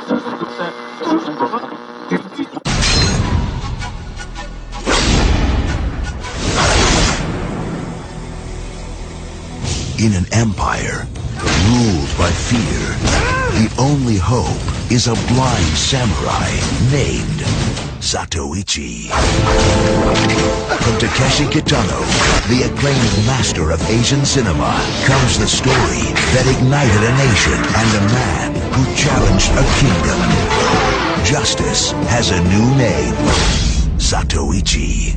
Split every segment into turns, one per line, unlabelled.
In an empire ruled by fear, the only hope is a blind samurai named Zatoichi. From Takeshi Kitano, the acclaimed master of Asian cinema, comes the story that ignited a nation and a man who challenged a kingdom. Justice has a new name, Zatoichi.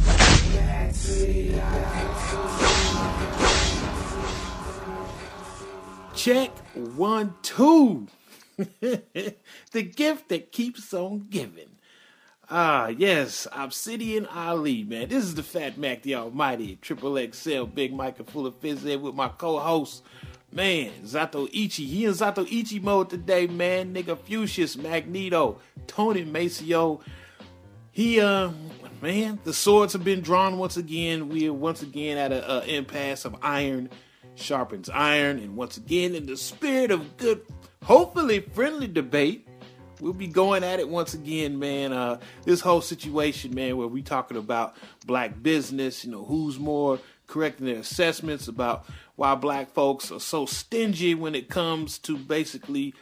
Check 1, 2. The gift that keeps on giving. Yes, Obsidian Ali, man. This is the Fat Mac, the Almighty, Triple XL, Big Mike, and full of fizz there with my co-host, man, Zatoichi. He in Zatoichi mode today, man. Niggafucius, Magneto, Tony Maceo. Man, the swords have been drawn once again. We are once again at an impasse of iron sharpens iron, and once again, in the spirit of good, hopefully friendly debate, we'll be going at it once again, man. This whole situation, man, where we talking about black business, who's more correct in their assessments about why black folks are so stingy when it comes to basically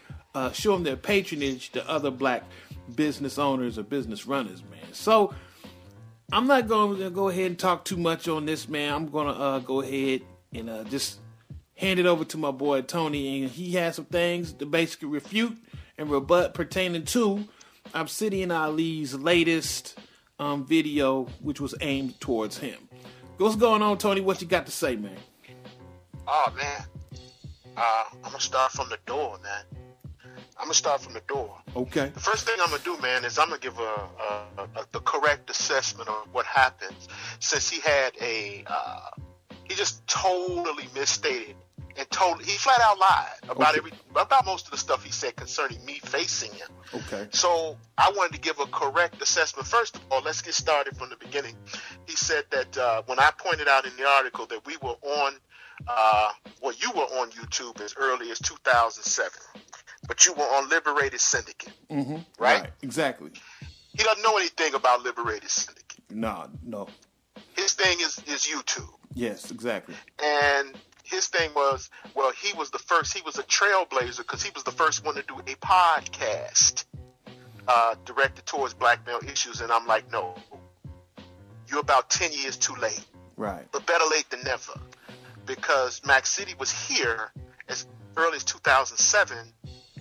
showing their patronage to other black business owners or business runners, man. So I'm not going to go ahead and talk too much on this, man. I'm going to go ahead and just hand it over to my boy Tony, and he has some things to basically refute and rebut pertaining to Obsidian Ali's latest video, which was aimed towards him. What's going on, Tony? What you got to say, man?
Oh, man. I'm going to start from the door, man.
Okay.
The first thing I'm going to do, man, is I'm going to give the correct assessment of what happens, since he had he just totally misstated and he flat out lied about most of the stuff he said concerning me facing him.
Okay.
So I wanted to give a correct assessment. First of all, let's get started from the beginning. He said that when I pointed out in the article that we were on, you were on YouTube as early as 2007, but you were on Liberated Syndicate, right?
Exactly.
He doesn't know anything about Liberated Syndicate.
No.
His thing is YouTube.
Yes, exactly.
And his thing was, he was the first. He was a trailblazer because he was the first one to do a podcast directed towards black male issues. And I'm like, no, you're about 10 years too late.
Right. But
better late than never, because Mackity was here as early as 2007,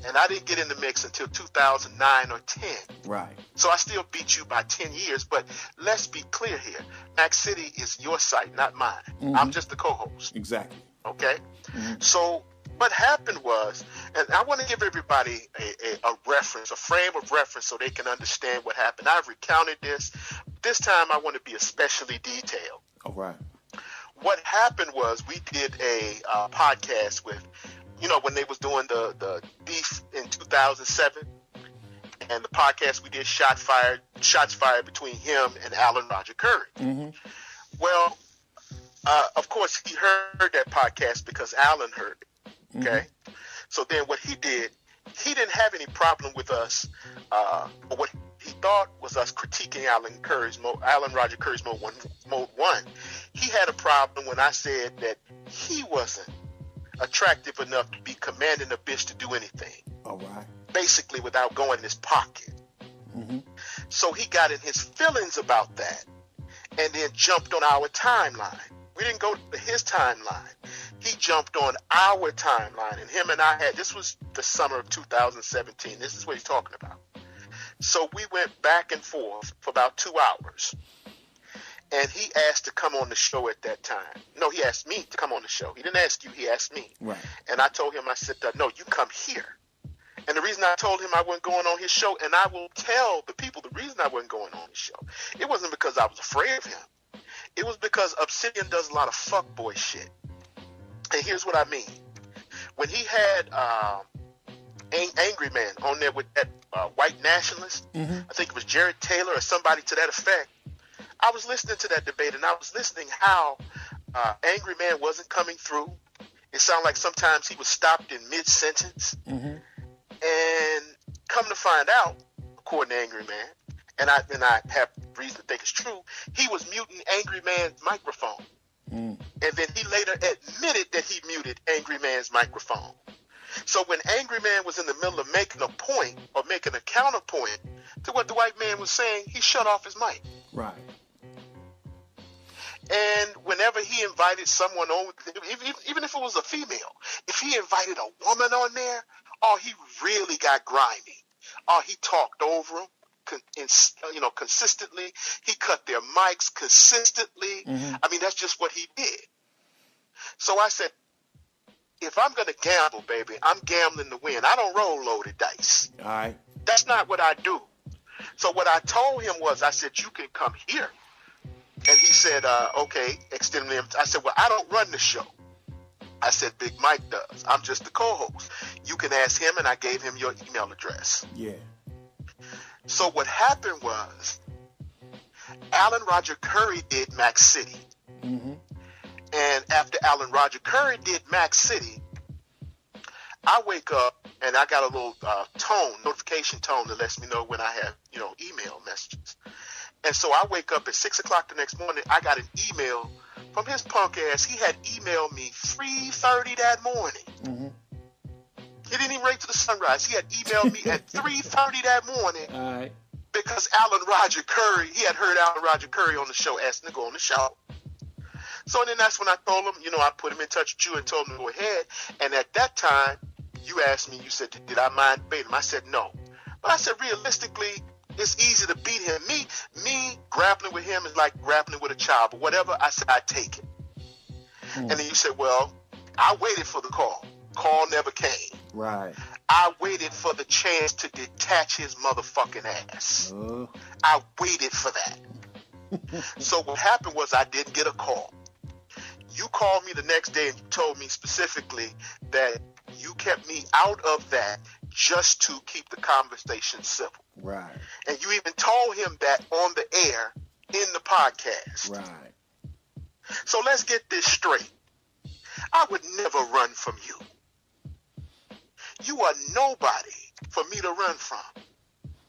and I didn't get in the mix until 2009 or 10.
Right. So
I still beat you by 10 years, but let's be clear here. Mackity is your site, not mine. I'm just the co-host.
Exactly.
Okay? So what happened was, and I want to give everybody a reference, a frame of reference so they can understand what happened. I've recounted this. This time I want to be especially detailed.
All right.
What happened was we did a podcast with, when they was doing the beef in 2007, and the podcast we did shots fired between him and Alan Roger Curry. Well, of course he heard that podcast because Alan heard it. Okay. So then what he did, he didn't have any problem with us, or what he thought was us critiquing Alan Roger Curry's Mode 1. He had a problem when I said that he wasn't attractive enough to be commanding a bitch to do anything.
All right.
Basically without going in his pocket. So he got in his feelings about that and then jumped on our timeline. We didn't go to his timeline. He jumped on our timeline, and him and I this was the summer of 2017. This is what he's talking about. So we went back and forth for about 2 hours. And he asked to come on the show at that time. No, he asked me to come on the show. He didn't ask you, he asked me.
Right.
And I told him, I said, no, you come here. And the reason I told him I wasn't going on his show, and I will tell the people the reason I wasn't going on his show, it wasn't because I was afraid of him. It was because Obsidian does a lot of fuckboy shit. And here's what I mean. When he had Angry Man on there with that white nationalist, I think it was Jared Taylor or somebody to that effect, I was listening to that debate, and I was listening how Angry Man wasn't coming through. It sounded like sometimes he was stopped in mid-sentence. And come to find out, according to Angry Man, and I have reason to think it's true, he was muting Angry Man's microphone. And then he later admitted that he muted Angry Man's microphone. So when Angry Man was in the middle of making a point or making a counterpoint to what the white man was saying, he shut off his mic.
Right.
And whenever he invited someone on, even if it was a female, if he invited a woman on there, oh, he really got grimy. Oh, he talked over them. Consistently. He cut their mics consistently. I mean, that's just what he did. So I said, if I'm going to gamble, baby, I'm gambling to win. I don't roll loaded dice.
All right.
That's not what I do. So what I told him was, I said, you can come here. And he said, okay, extend me. I said, well, I don't run the show. I said, Big Mike does. I'm just the co-host. You can ask him, and I gave him your email address.
Yeah.
So what happened was, Alan Roger Curry did Mackity. And after Alan Roger Curry did Mackity, I wake up and I got a little notification tone that lets me know when I have, email messages. And so I wake up at 6 o'clock the next morning. I got an email from his punk ass. He had emailed me 3:30 that morning. He didn't even wait till the sunrise. He had emailed me at 3:30 that morning.
All right.
Because Alan Roger Curry, he had heard Alan Roger Curry on the show, asked him to go on the show. So then that's when I told him, I put him in touch with you and told him to go ahead. And at that time, you asked me, you said, did I mind beating him? I said, no. But I said, realistically, it's easy to beat him. Me grappling with him is like grappling with a child. But whatever, I said, I take it. And then you said, well, I waited for the call. Call never came.
Right.
I waited for the chance to detach his motherfucking ass. I waited for that. So what happened was I didn't get a call. You called me the next day and you told me specifically that you kept me out of that just to keep the conversation civil.
Right.
And you even told him that on the air in the podcast.
Right.
So let's get this straight. I would never run from you. You are nobody for me to run from.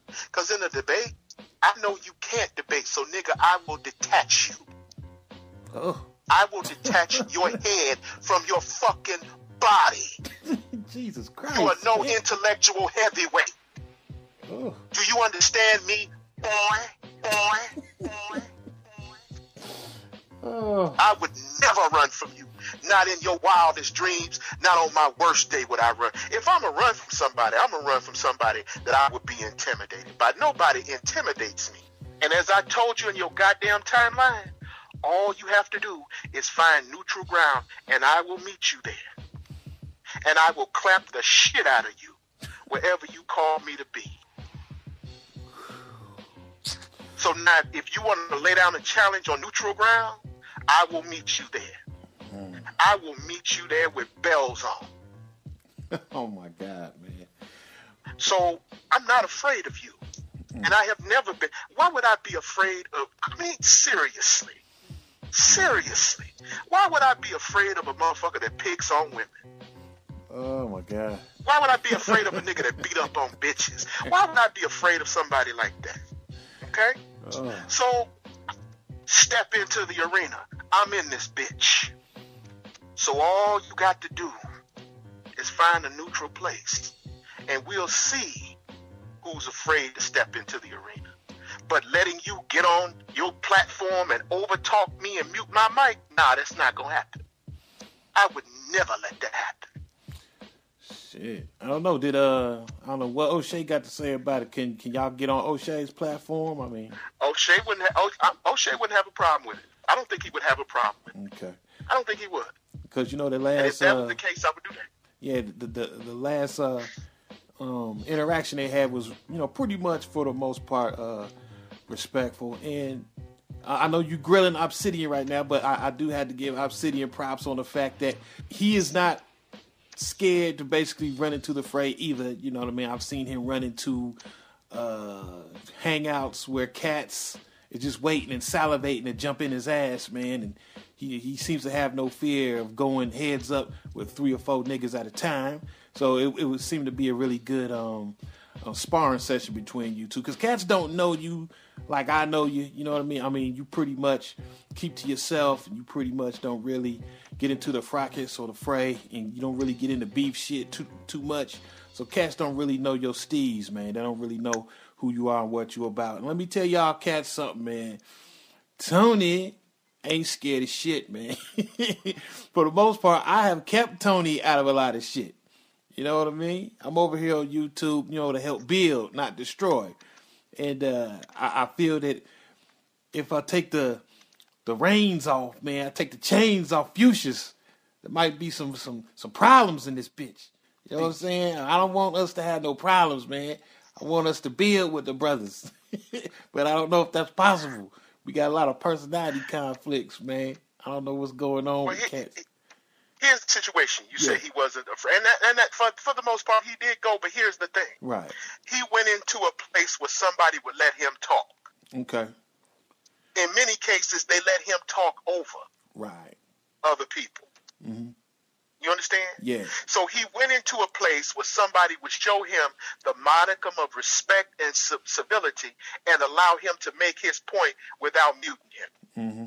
Because in a debate, I know you can't debate. So, nigga, I will detach you. I will detach your head from your fucking body.
Jesus Christ.
You are no intellectual heavyweight. Do you understand me, boy? I would never run from you. Not in your wildest dreams. Not on my worst day would I run. If I'm going to run from somebody, I'm going to run from somebody that I would be intimidated by. Nobody intimidates me. And as I told you in your goddamn timeline, all you have to do is find neutral ground, and I will meet you there. And I will clap the shit out of you wherever you call me to be. So now, if you want to lay down a challenge on neutral ground, I will meet you there. I will meet you there with bells on.
Oh, my God, man.
So I'm not afraid of you. And I have never been. Why would I be afraid of, seriously. Why would I be afraid of a motherfucker that picks on women?
Oh, my God.
Why would I be afraid of a nigga that beat up on bitches? Why would I be afraid of somebody like that? Okay? So, step into the arena. I'm in this bitch. So all you got to do is find a neutral place. And we'll see who's afraid to step into the arena. But letting you get on your platform and overtalk me and mute my mic, nah, that's not going to happen. I would never let that happen.
Shit. I don't know. I don't know what O'Shea got to say about it. Can y'all get on O'Shea's platform? I mean,
O'Shea wouldn't have a problem with it. I don't think he would have a problem with it.
Okay.
I don't think he would.
Because, the last...
And if that was the case, I would do that.
Yeah, the last interaction they had was, pretty much for the most part respectful. And I know you grilling Obsidian right now, but I do have to give Obsidian props on the fact that he is not scared to basically run into the fray either. You know what I mean? I've seen him run into hangouts where cats is just waiting and salivating to jump in his ass, man. And he seems to have no fear of going heads up with 3 or 4 niggas at a time. So it would seem to be a really good sparring session between you two, because cats don't know you like I know you. You know what I mean? I mean, you pretty much keep to yourself, and you pretty much don't really get into the fracas or the fray, and you don't really get into beef shit too much. So cats don't really know your steez, man. They don't really know who you are and what you about. And let me tell y'all cats something, man. Tony ain't scared of shit, man. For the most part, I have kept Tony out of a lot of shit. You know what I mean? I'm over here on YouTube, to help build, not destroy. And I feel that if I take the reins off, man, I take the chains off Fucius, there might be some problems in this bitch. You know what I'm saying? I don't want us to have no problems, man. I want us to build with the brothers. But I don't know if that's possible. We got a lot of personality conflicts, man. I don't know what's going on with cats.
Here's the situation. You say he wasn't afraid. And that for the most part, he did go. But here's the thing.
Right.
He went into a place where somebody would let him talk.
Okay.
In many cases, they let him talk over other people.
Mm-hmm.
You understand?
Yeah.
So he went into a place where somebody would show him the modicum of respect and civility and allow him to make his point without muting him.
Mm-hmm.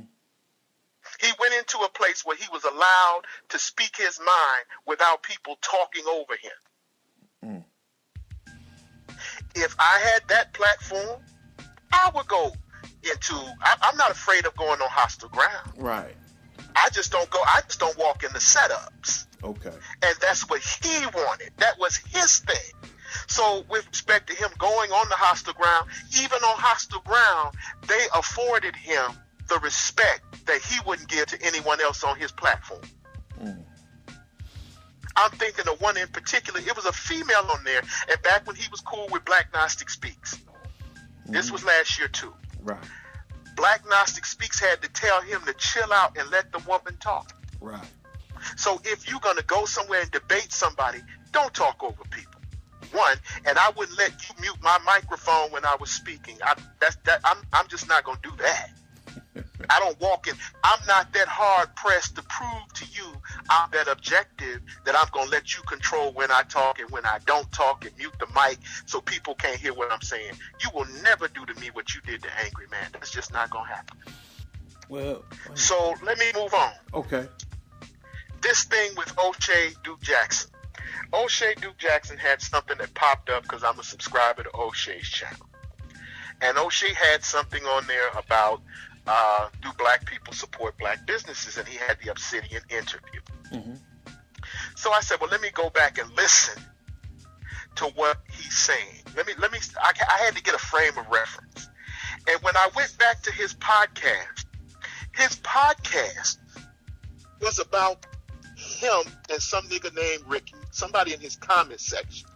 He went into a place where he was allowed to speak his mind without people talking over him. If I had that platform, I would go into, I'm not afraid of going on hostile ground.
Right.
I just don't walk in the setups.
Okay.
And that's what he wanted. That was his thing. So with respect to him going on the hostile ground, even on hostile ground, they afforded him the respect that he wouldn't give to anyone else on his platform. I'm thinking of one in particular. It was a female on there, and back when he was cool with Black Gnostic Speaks. This was last year too.
Right.
Black Gnostic Speaks had to tell him to chill out and let the woman talk.
Right.
So if you're going to go somewhere and debate somebody, don't talk over people. One, and I wouldn't let you mute my microphone when I was speaking. I'm just not going to do that. I don't walk in. I'm not that hard pressed to prove to you I'm that objective that I'm going to let you control when I talk and when I don't talk and mute the mic so people can't hear what I'm saying. You will never do to me what you did to Angry Man. That's just not going to happen.
Well,
so let me move on.
Okay.
This thing with O'Shea Duke Jackson. O'Shea Duke Jackson had something that popped up because I'm a subscriber to O'Shea's channel. And O'Shea had something on there about do black people support black businesses? And he had the Obsidian interview.
Mm-hmm.
So I said, well, let me go back and listen to what he's saying. I had to get a frame of reference. And when I went back to his podcast was about him and some nigga named Ricky, somebody in his comment section.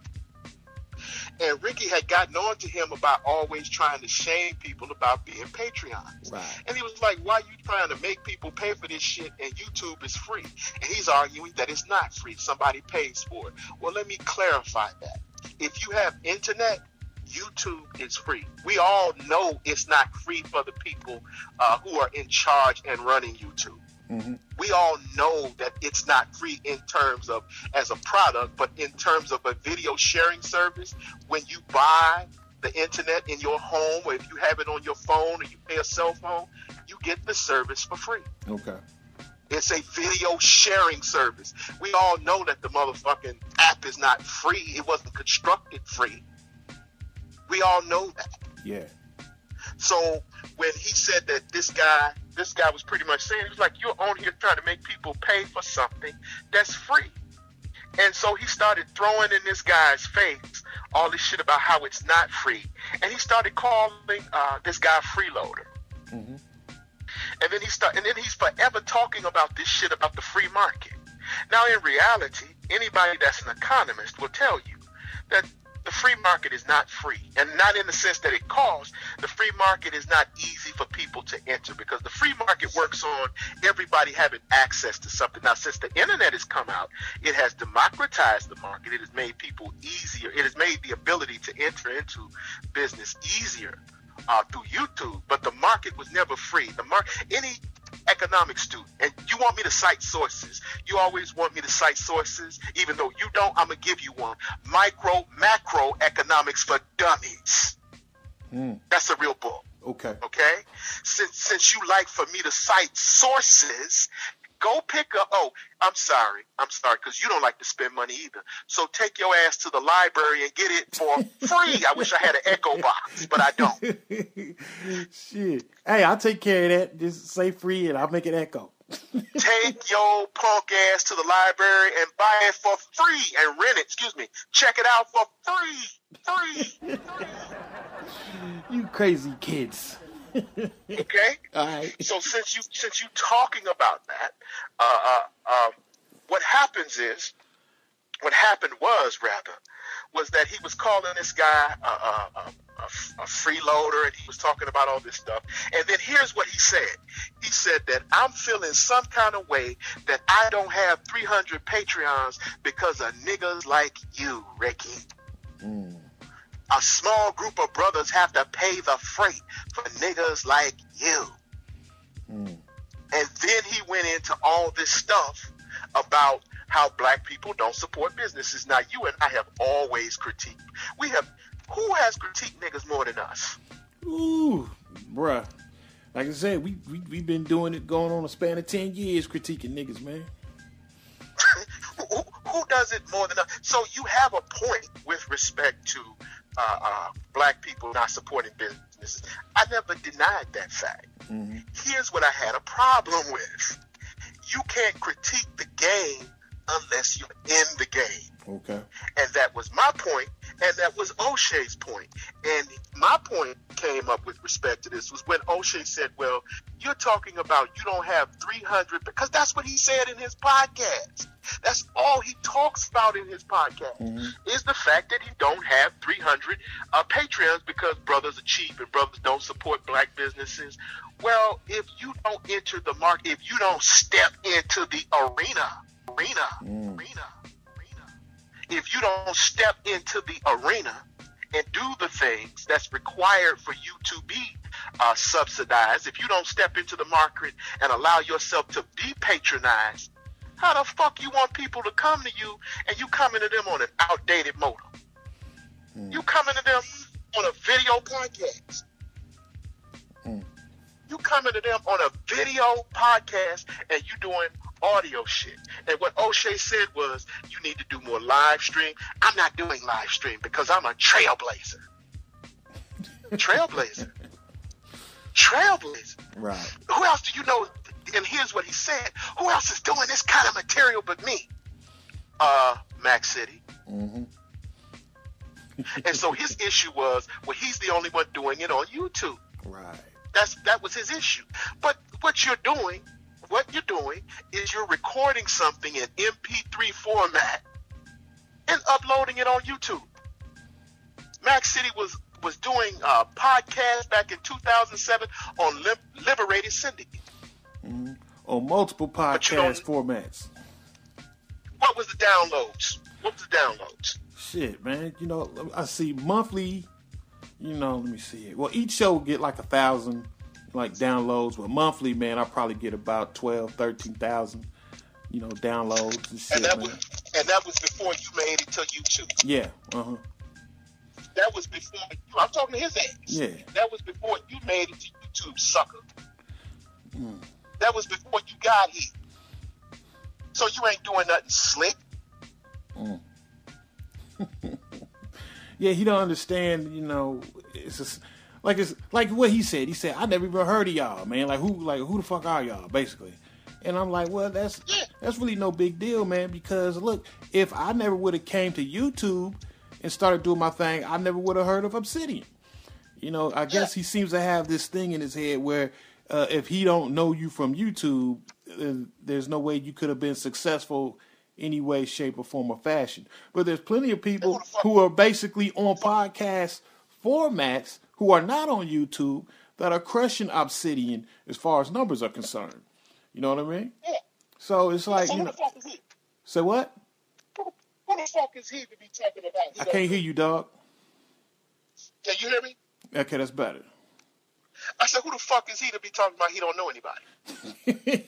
And Ricky had gotten on to him about always trying to shame people about being Patreons.
Right.
And he was like, why are you trying to make people pay for this shit and YouTube is free? And he's arguing that it's not free. Somebody pays for it. Well, let me clarify that. If you have internet, YouTube is free. We all know it's not free for the people who are in charge and running YouTube.
Mm-hmm.
We all know that it's not free in terms of as a product, but in terms of a video sharing service, when you buy the internet in your home, or if you have it on your phone or you pay a cell phone, you get the service for free.
Okay.
It's a video sharing service. We all know that the motherfucking app is not free. It wasn't constructed free. We all know that.
Yeah.
So when he said that this guy was pretty much saying, he was like, you're on here trying to make people pay for something that's free. And so he started throwing in this guy's face all this shit about how it's not free. And he started calling this guy a freeloader.
Mm-hmm.
And then he's forever talking about this shit about the free market. Now, in reality, anybody that's an economist will tell you that the free market is not free, and not in the sense that it costs. The free market is not easy for people to enter because the free market works on everybody having access to something. Now, since the internet has come out, it has democratized the market. It has made people easier. It has made the ability to enter into business easier through YouTube. But the market was never free. economics student, and you want me to cite sources. You always want me to cite sources, even though you don't. I'm gonna give you one. Macro economics for dummies. That's a real book.
Okay.
Since you like for me to cite sources, go pick up. Oh, I'm sorry, because you don't like to spend money either. So take your ass to the library and get it for free. I wish I had an Echo box, but I don't.
Shit. Hey, I'll take care of that. Just say free and I'll make it echo.
Take your punk ass to the library and buy it for free and rent it. Check it out for free.
You crazy kids.
Okay.
All right.
So since you talking about that, what happened was that he was calling this guy a freeloader, and he was talking about all this stuff. And then here's what he said. He said that I'm feeling some kind of way that I don't have 300 Patreons because of niggas like you, Ricky. A small group of brothers have to pay the freight for niggas like you. And then he went into all this stuff about how black people don't support businesses. Now, you and I have always critiqued. Who has critiqued niggas more than us?
Ooh, bruh. Like I said, we've been doing it going on a span of 10 years critiquing niggas, man.
Who does it more than us? So you have a point with respect to black people not supporting businesses. I never denied that fact. Here's what I had a problem with. You can't critique the game unless you're in the game.
Okay.
And that was my point, and that was O'Shea's point. And my point came up with respect to this was when O'Shea said, well, you're talking about you don't have 300, because that's what he said in his podcast. That's all he talks about in his podcast is the fact that he don't have 300 Patreons because brothers are cheap and brothers don't support black businesses. Well, if you don't enter the market, if you don't step into the arena, if you don't step into the arena and do the things that's required for you to be subsidized, if you don't step into the market and allow yourself to be patronized, how the fuck you want people to come to you and you coming to them on an outdated modem? You coming to them on a video podcast. You coming to them on a video podcast and you doing audio shit. And what O'Shea said was, you need to do more live stream. I'm not doing live stream because I'm a trailblazer. Trailblazer.
Right.
Who else do you know? And here's what he said. Who else is doing this kind of material but me? Mackity. And so his issue was, well, he's the only one doing it on YouTube.
Right.
That was his issue. But what you're doing is you're recording something in MP3 format and uploading it on YouTube. Mackity was doing a podcast back in 2007 on Liberated Syndicate.
On multiple podcast formats.
What was the downloads? Shit,
man. I see monthly. Let me see it. Well, each show get like 1,000 downloads, but monthly, man, I probably get about 12, 13,000, downloads and shit.
And that was before you made it to YouTube.
Yeah.
That was before you. I'm talking to his ass.
Yeah.
That was before you made it to YouTube, sucker. That was before you got here. So you ain't doing nothing slick.
Yeah, he don't understand, it's just, it's like what he said. He said, I never even heard of y'all, man. Who the fuck are y'all, basically? And I'm like, well, that's really no big deal, man, because look, if I never would have came to YouTube and started doing my thing, I never would have heard of Obsidian. I guess he seems to have this thing in his head where if he don't know you from YouTube, there's no way you could have been successful any way, shape, or form or fashion. But there's plenty of people who are basically on podcast formats who are not on YouTube that are crushing Obsidian as far as numbers are concerned. You know what I mean?
Yeah.
So it's like,
who the fuck is he?
Say what?
Who the fuck is he to be talking about?
I can't hear you, dog.
Can you hear me?
Okay, that's better.
I said, who the fuck is he to be talking about he don't know anybody?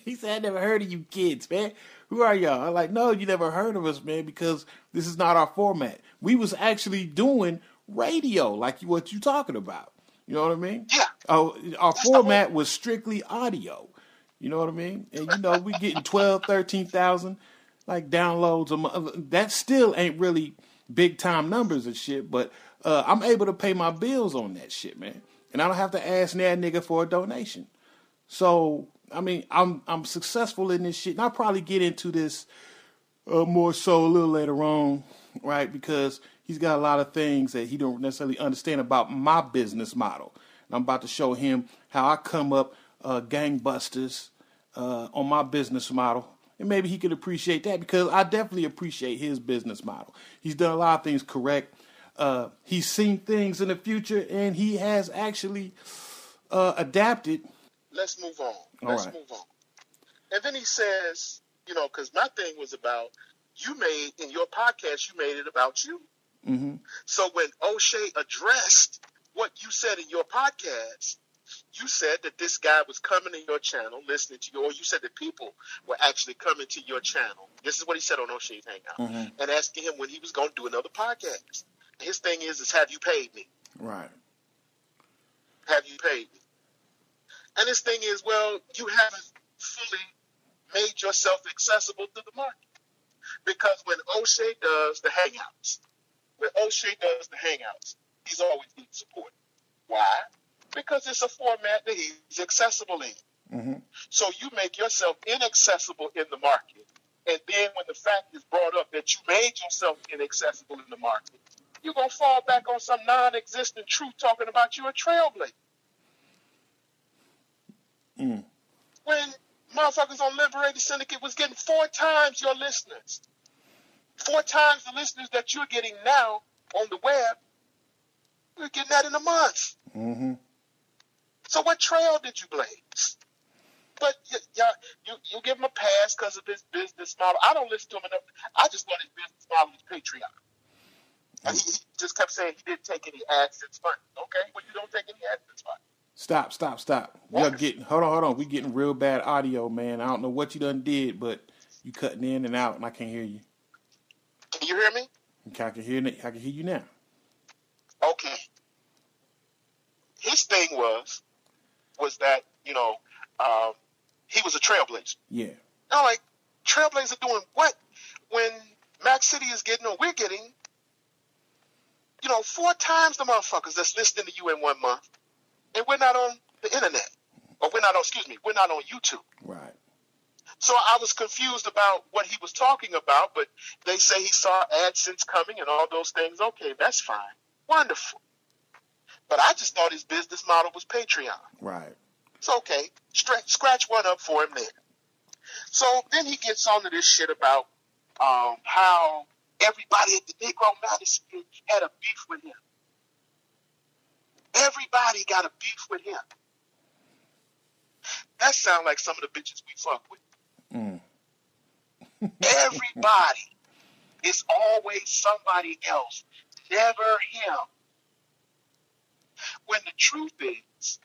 He said, I never heard of you kids, man. Who are y'all? I'm like, no, you never heard of us, man, because this is not our format. We was actually doing radio, like what you talking about. You know what I mean?
Yeah.
Our format was strictly audio. You know what I mean? And, you know, we getting 12, 13,000, like, downloads a month. That still ain't really big-time numbers and shit, but I'm able to pay my bills on that shit, man. And I don't have to ask that nigga for a donation. So, I mean, I'm successful in this shit. And I'll probably get into this more so a little later on, right? Because he's got a lot of things that he don't necessarily understand about my business model. And I'm about to show him how I come up gangbusters on my business model. And maybe he could appreciate that, because I definitely appreciate his business model. He's done a lot of things correct. He's seen things in the future, and he has actually adapted.
Let's move on. Let's move on. And then he says, you know, because my thing was about, you made, in your podcast, you made it about you.
Mm-hmm.
So when O'Shea addressed what you said in your podcast, you said that this guy was coming to your channel, listening to you, or you said that people were actually coming to your channel. This is what he said on O'Shea's Hangout,
mm-hmm.
and asking him when he was going to do another podcast. His thing is have you paid me?
Right.
Have you paid me? And his thing is, well, you haven't fully made yourself accessible to the market. Because when O'Shea does the Hangouts, he's always getting support. Why? Because it's a format that he's accessible in.
Mm-hmm.
So you make yourself inaccessible in the market. And then when the fact is brought up that you made yourself inaccessible in the market, you're going to fall back on some non-existent truth talking about you're a trailblazer.
Mm.
When motherfuckers on Liberated Syndicate was getting 4 times your listeners, 4 times the listeners that you're getting now on the web, we're getting that in a month.
Mm-hmm.
So what trail did you blaze? But you give him a pass because of his business model. I don't listen to him enough. I just thought his business model was Patreon. And he just kept saying he didn't take any AdSense money. Okay, well, you don't take any AdSense money.
Stop. You're getting, hold on. We getting real bad audio, man. I don't know what you done did, but you cutting in and out, and I can't hear you.
Can you hear me?
Okay, I can hear you now.
Okay. His thing was that, you know, he was a trailblazer.
Yeah.
I'm like, trailblazer doing what? When Mackity is getting, or we're getting, you know, 4 times the motherfuckers that's listening to you in 1 month. And we're not on the internet. Or we're not on YouTube.
Right.
So I was confused about what he was talking about, but they say he saw AdSense coming and all those things. Okay, that's fine. Wonderful. But I just thought his business model was Patreon.
Right.
It's okay. Scratch one up for him there. So then he gets on to this shit about how everybody at the Negro Magazine had a beef with him. Everybody got a beef with him. That sounds like some of the bitches we fuck with.
Mm.
Everybody is always somebody else, never him. When the truth is,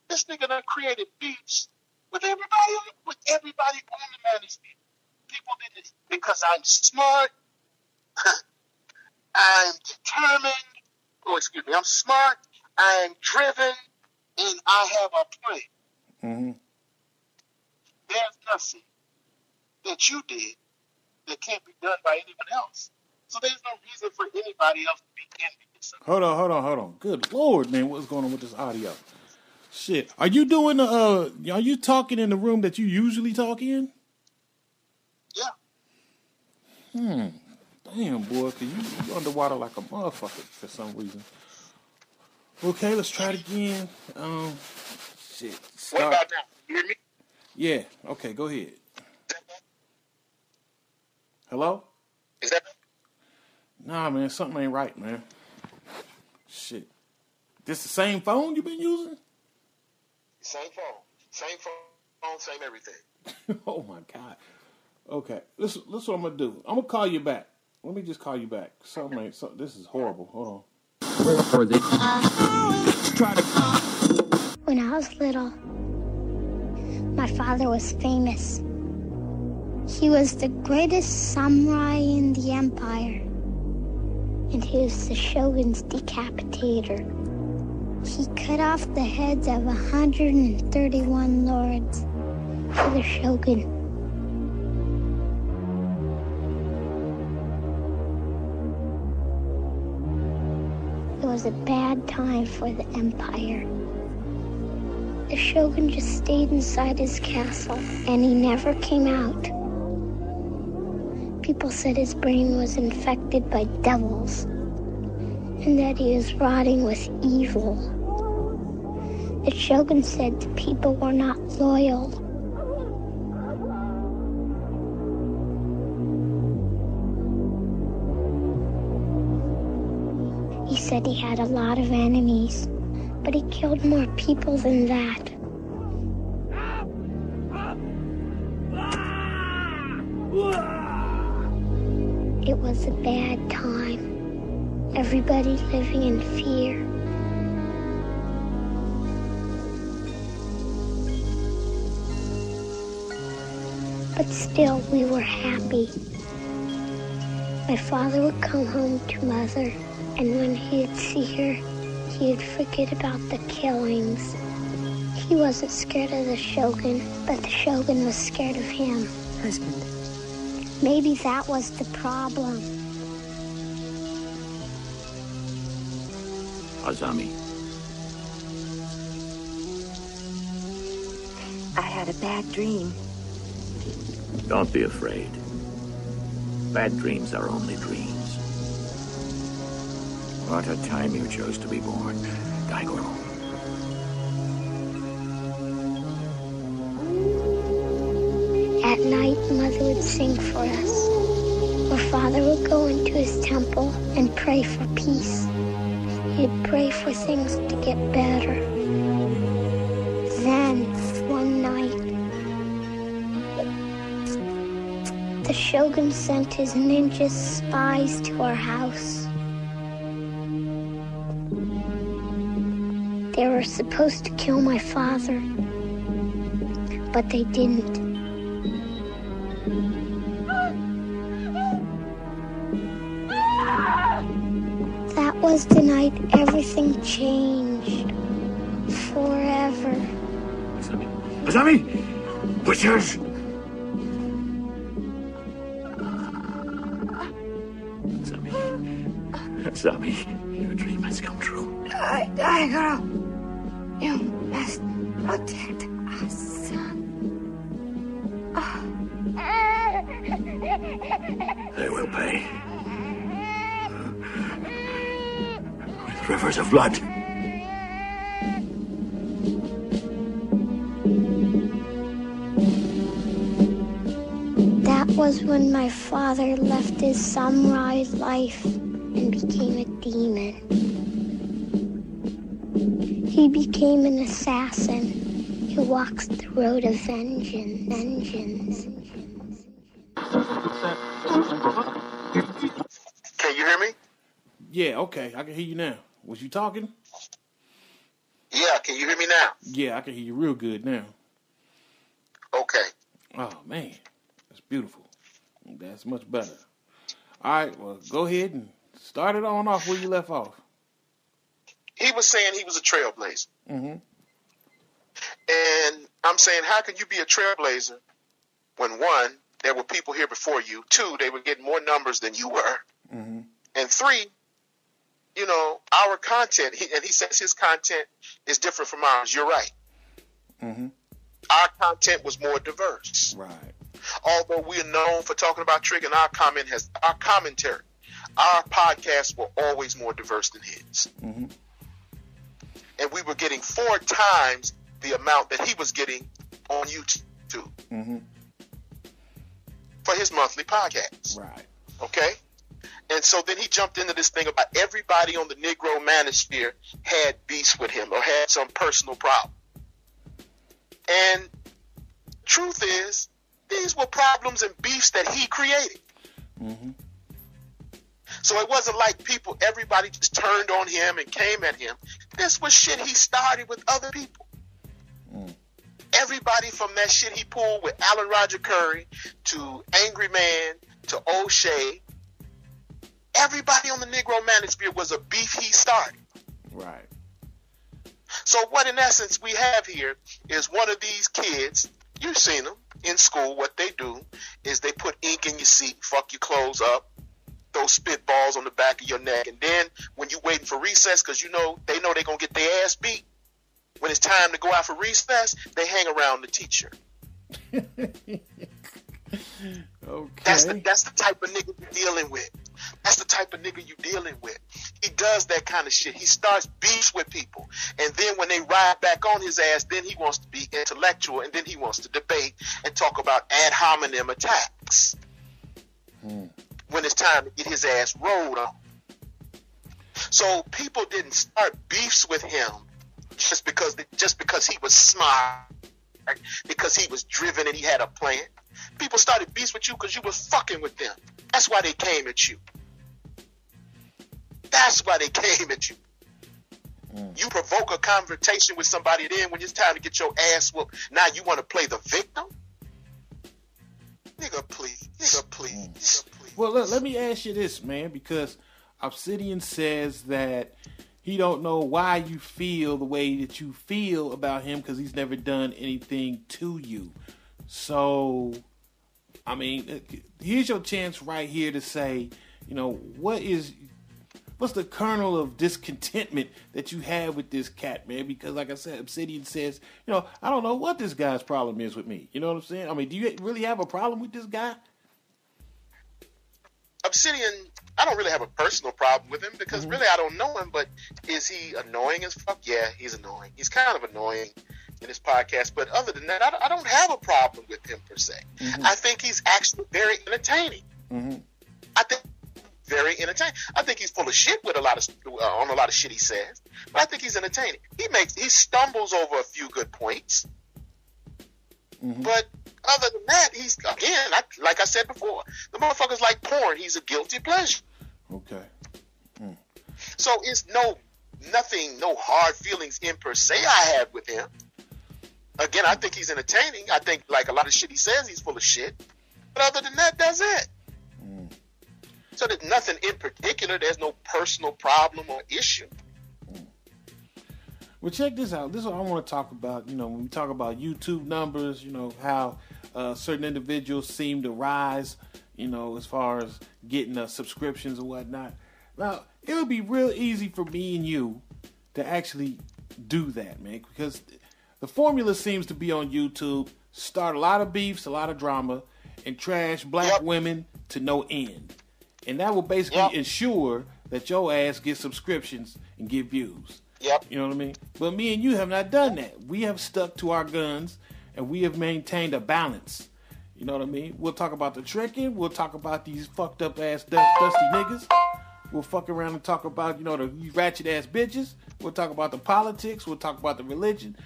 this nigga done created beefs with everybody on the magazine. People did it because I'm smart, I'm determined. I'm smart, I'm driven, and I have a plan.
Mm-hmm.
There's nothing that you did that can't be done by anyone else. So there's no reason for anybody else to be envious.
Hold on. Good Lord, man, what's going on with this audio? Shit. Are you doing are you talking in the room that you usually talk in?
Yeah.
Damn, boy, cause you underwater like a motherfucker for some reason. Okay, let's try it again. Shit.
What about now? You hear me?
Yeah. Okay, go ahead. Hello?
Is that better?
Nah, man, something ain't right, man. Shit. This the same phone you been using?
Same phone, same everything.
Oh my God. Okay, listen what I'm gonna do. I'm gonna call you back. Let me just call you back. This is horrible. Hold on.
Try to
was little, my father was famous. He was the greatest samurai in the empire, and he was the shogun's decapitator. He cut off the heads of 131 lords for the shogun. It was a bad time for the empire. The shogun just stayed inside his castle, and he never came out. People said his brain was infected by devils, and that he was rotting with evil. The shogun said the people were not loyal. He said he had a lot of enemies, but he killed more people than that. It was a bad time. Everybody living in fear. But still, we were happy. My father would come home to Mother, and when he'd see her, he'd forget about the killings. He wasn't scared of the shogun, but the shogun was scared of him.
Husband.
Maybe that was the problem.
Azami.
I had a bad dream.
Don't be afraid. Bad dreams are only dreams. What a time you chose to be born, Daigoro.
At night, Mother would sing for us, or Father would go into his temple and pray for peace. He'd pray for things to get better. Then, one night, the shogun sent his ninja spies to our house. They were supposed to kill my father, but they didn't. That was the night everything changed. Forever.
Azami! Azami! Butchers! Azami, your dream has come true.
Daigoro, you must protect us.
They will pay. With rivers of blood.
That was when my father left his samurai life and became a demon. He became an assassin who walks the road of vengeance.
Can you hear me?
Yeah, okay. I can hear you now. Was you talking?
Yeah, can you hear me now?
Yeah, I can hear you real good now.
Okay.
Oh, man. That's beautiful. That's much better. All right, well, go ahead and start it on off where you left off.
He was saying he was a trailblazer.
Mm-hmm.
And I'm saying, how can you be a trailblazer when, one, there were people here before you, two, they were getting more numbers than you were,
Mm-hmm.
and three, you know, our content, and he says his content is different from ours. You're right.
Mm-hmm.
Our content was more diverse.
Right.
Although we are known for talking about Trig, and our commentary, our podcasts were always more diverse than his.
Mm-hmm.
And we were getting 4 times the amount that he was getting on YouTube
Mm-hmm.
for his monthly podcast.
Right.
Okay? And so then he jumped into this thing about everybody on the Negro manosphere had beefs with him or had some personal problem. And truth is, these were problems and beefs that he created.
Mm-hmm.
So it wasn't like everybody just turned on him and came at him. This was shit he started with other people. Everybody from that shit he pulled with Alan Roger Curry to Angry Man to O'Shea, everybody on the Negro Manosphere was a beef he started.
Right.
So what in essence we have here is one of these kids, you've seen them in school, what they do is they put ink in your seat, fuck your clothes up, throw spitballs on the back of your neck, and then when you waiting for recess, because they know they're going to get their ass beat, when it's time to go out for recess, they hang around the teacher.
Okay.
That's the type of nigga you're dealing with. That's the type of nigga you're dealing with. He does that kind of shit. He starts beefs with people. And then when they ride back on his ass, then he wants to be intellectual, and then he wants to debate and talk about ad hominem attacks. When it's time to get his ass rolled on. So people didn't start beefs with him just because he was smart, because he was driven and he had a plan. People started beefs with you because you was fucking with them. That's why they came at you. That's why they came at you. You provoke a confrontation with somebody, then when it's time to get your ass whooped, now you want to play the victim? Nigga, please.
Well, look, let me ask you this, man, because Obsidian says that he don't know why you feel the way that you feel about him because he's never done anything to you. So, I mean, here's your chance right here to say, what's the kernel of discontentment that you have with this cat, man? Because like I said, Obsidian says, I don't know what this guy's problem is with me. You know what I'm saying? I mean, do you really have a problem with this guy?
Obsidian, I don't really have a personal problem with him because really I don't know him, but is he annoying as fuck? Yeah, he's annoying. He's kind of annoying in his podcast, but other than that, I don't have a problem with him per se. I think he's actually very entertaining. I think very entertaining. I think he's full of shit with on a lot of shit he says, but I think he's entertaining. He stumbles over a few good points, but other than that, he's, again, like I said before, the motherfucker's like porn. He's a guilty pleasure.
Okay.
So it's no hard feelings in per se I have with him. Again, I think he's entertaining. I think like a lot of shit he says, he's full of shit. But other than that, that's it. So there's nothing in particular. There's no personal problem or issue.
Well, check this out. This is what I want to talk about. When we talk about YouTube numbers, how certain individuals seem to rise, as far as getting subscriptions and whatnot. Now, it would be real easy for me and you to actually do that, man, because the formula seems to be on YouTube: start a lot of beefs, a lot of drama, and trash black women to no end. And that will basically ensure that your ass gets subscriptions and get views. You know what I mean? But me and you have not done that. We have stuck to our guns, and we have maintained a balance. You know what I mean? We'll talk about the tricking. We'll talk about these fucked up ass dusty niggas. We'll fuck around and talk about, these ratchet ass bitches. We'll talk about the politics. We'll talk about the religion.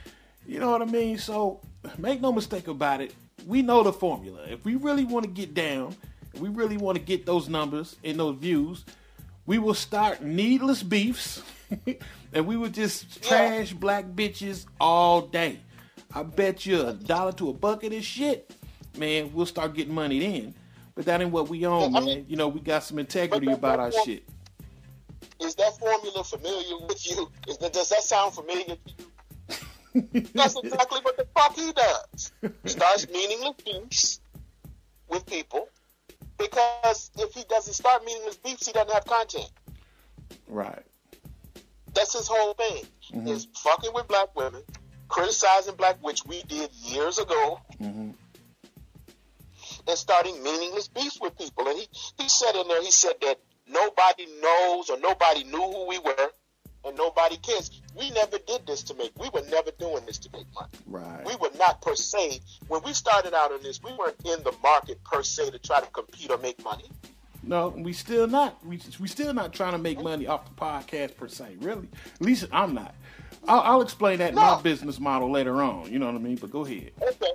You know what I mean? So make no mistake about it. We know the formula. If we really want to get down, if we really want to get those numbers and those views, we will start needless beefs. And we would just trash black bitches all day. I bet you $1 to $1 of this shit, man, we'll start getting money then. But that ain't what we own, man. We got some integrity about our shit.
Is that formula familiar with you? Does that sound familiar to you? That's exactly what the fuck he does. Starts meaningless beefs with people, because if he doesn't start meaningless beefs, he doesn't have content.
Right.
That's his whole thing. Is fucking with black women, criticizing black, which we did years ago, and starting meaningless beefs with people. And he said in there, he said that nobody knows or nobody knew who we were, and nobody cares. We never did this we were never doing this to make money.
Right.
We were not per se, when we started out on this, we weren't in the market per se to try to compete or make money.
No, we still not. We still not trying to make money off the podcast per se. Really, at least I'm not. I'll explain that in my business model later on. You know what I mean? But go ahead.
Okay,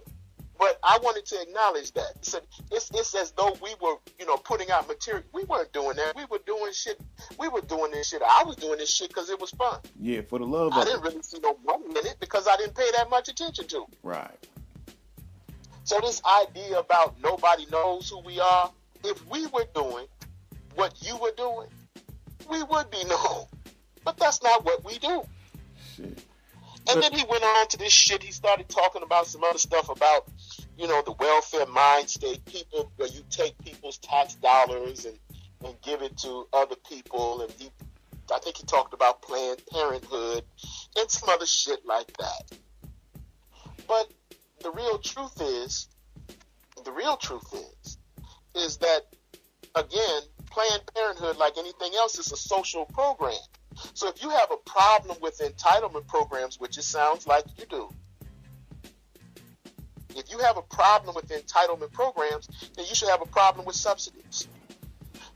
but I wanted to acknowledge that. He said, it's as though we were, putting out material. We weren't doing that. We were doing shit. We were doing this shit. I was doing this shit because it was fun.
Yeah, for the love of
it. I didn't really see no money in it because I didn't pay that much attention to it.
Right.
So this idea about nobody knows who we are, if we were doing what you were doing, we would be known. But that's not what we do.
Shit.
And then he went on to this shit. He started talking about some other stuff about, the welfare mind state, people where you take people's tax dollars and give it to other people. And I think he talked about Planned Parenthood and some other shit like that. But the real truth is that, again, Planned Parenthood, like anything else, is a social program. So if you have a problem with entitlement programs, which it sounds like you do, if you have a problem with entitlement programs, then you should have a problem with subsidies.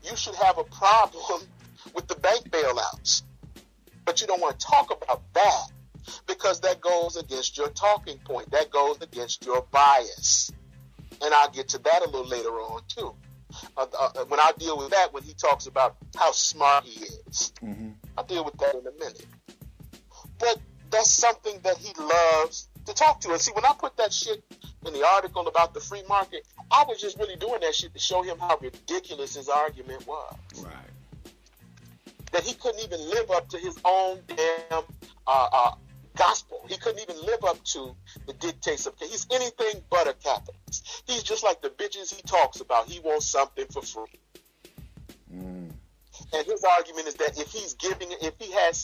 You should have a problem with the bank bailouts. But you don't want to talk about that because that goes against your talking point. That goes against your bias. And I'll get to that a little later on, too. When I deal with that, when he talks about how smart he is. Mm-hmm. I'll deal with that in a minute. But that's something that he loves to talk to. And see, when I put that shit in the article about the free market, I was just really doing that shit to show him how ridiculous his argument was.
Right.
That he couldn't even live up to his own damn gospel. He couldn't even live up to the dictates of... He's anything but a capitalist. He's just like the bitches he talks about. He wants something for free. Mm. And his argument is that if he has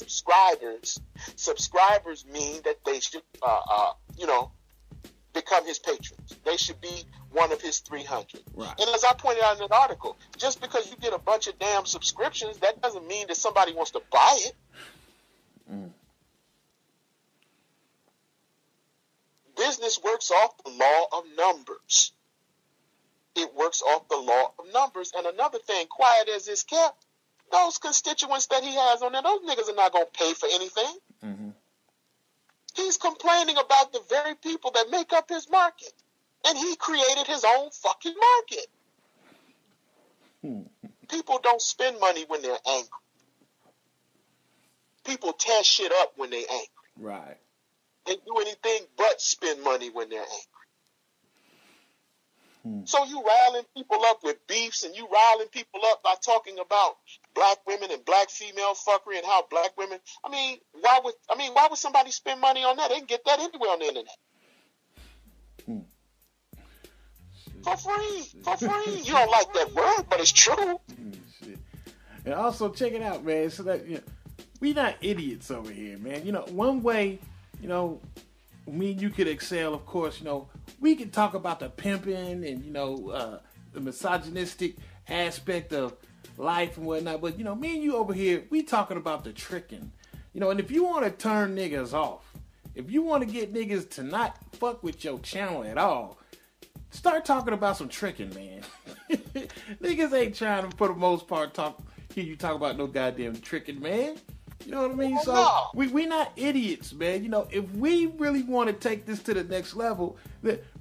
subscribers mean that they should, become his patrons. They should be one of his 300.
Right.
And as I pointed out in an article, just because you get a bunch of damn subscriptions, that doesn't mean that somebody wants to buy it. Mm. Business works off the law of numbers. It works off the law of numbers. And another thing, quiet as it's kept, those constituents that he has on there, those niggas are not going to pay for anything. Mm-hmm. He's complaining about the very people that make up his market. And he created his own fucking market. People don't spend money when they're angry. People tear shit up when they're angry.
Right.
They do anything but spend money when they're angry. So you riling people up with beefs and you riling people up by talking about black women and black female fuckery and how black women... why would somebody spend money on that? They can get that anywhere on the internet. For free. You don't like that word, but it's true.
Shit. And also, check it out, man. So that we not idiots over here, man. One way, me and you could excel, of course, we can talk about the pimping and, the misogynistic aspect of life and whatnot. But, me and you over here, we talking about the tricking. And if you want to turn niggas off, if you want to get niggas to not fuck with your channel at all, start talking about some tricking, man. Niggas ain't trying to, for the most part, hear you talk about no goddamn tricking, man. You know what I mean? So we not idiots, man. If we really want to take this to the next level,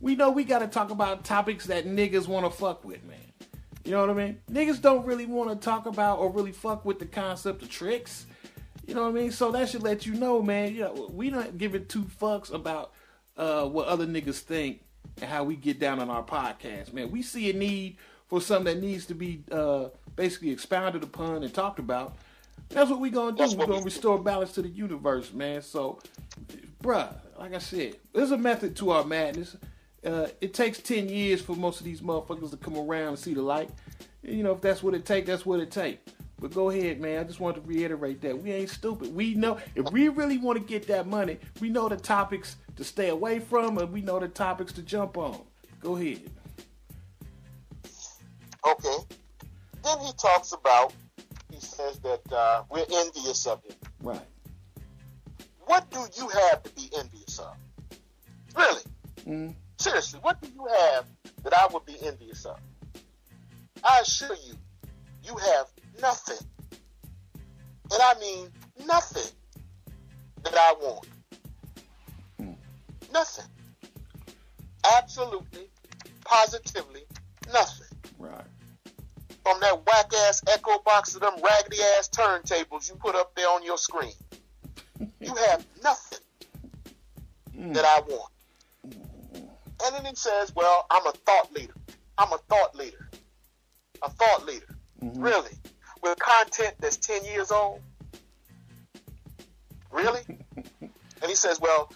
we know we got to talk about topics that niggas want to fuck with, man. You know what I mean? Niggas don't really want to talk about or really fuck with the concept of tricks. You know what I mean? So that should let you know, man. We not giving two fucks about what other niggas think and how we get down on our podcast, man. We see a need for something that needs to be basically expounded upon and talked about. That's what we're going to do. We're going to restore balance to the universe, man. So, bruh, like I said, there's a method to our madness. It takes 10 years for most of these motherfuckers to come around and see the light. If that's what it takes, that's what it takes. But go ahead, man. I just wanted to reiterate that. We ain't stupid. We know, if we really want to get that money, we know the topics to stay away from and we know the topics to jump on. Go ahead.
Okay. Then he talks about, he says that we're envious of him.
Right.
What do you have to be envious of? Really? Mm. Seriously, what do you have that I would be envious of? I assure you, you have nothing. And I mean nothing that I want. Mm. Nothing. Absolutely positively nothing.
Right.
From that whack ass echo box to them raggedy ass turntables you put up there on your screen. You have nothing that I want. And then it says, well, I'm a thought leader. I'm a thought leader. A thought leader. Mm-hmm. Really? With content that's 10 years old? Really? And he says, well,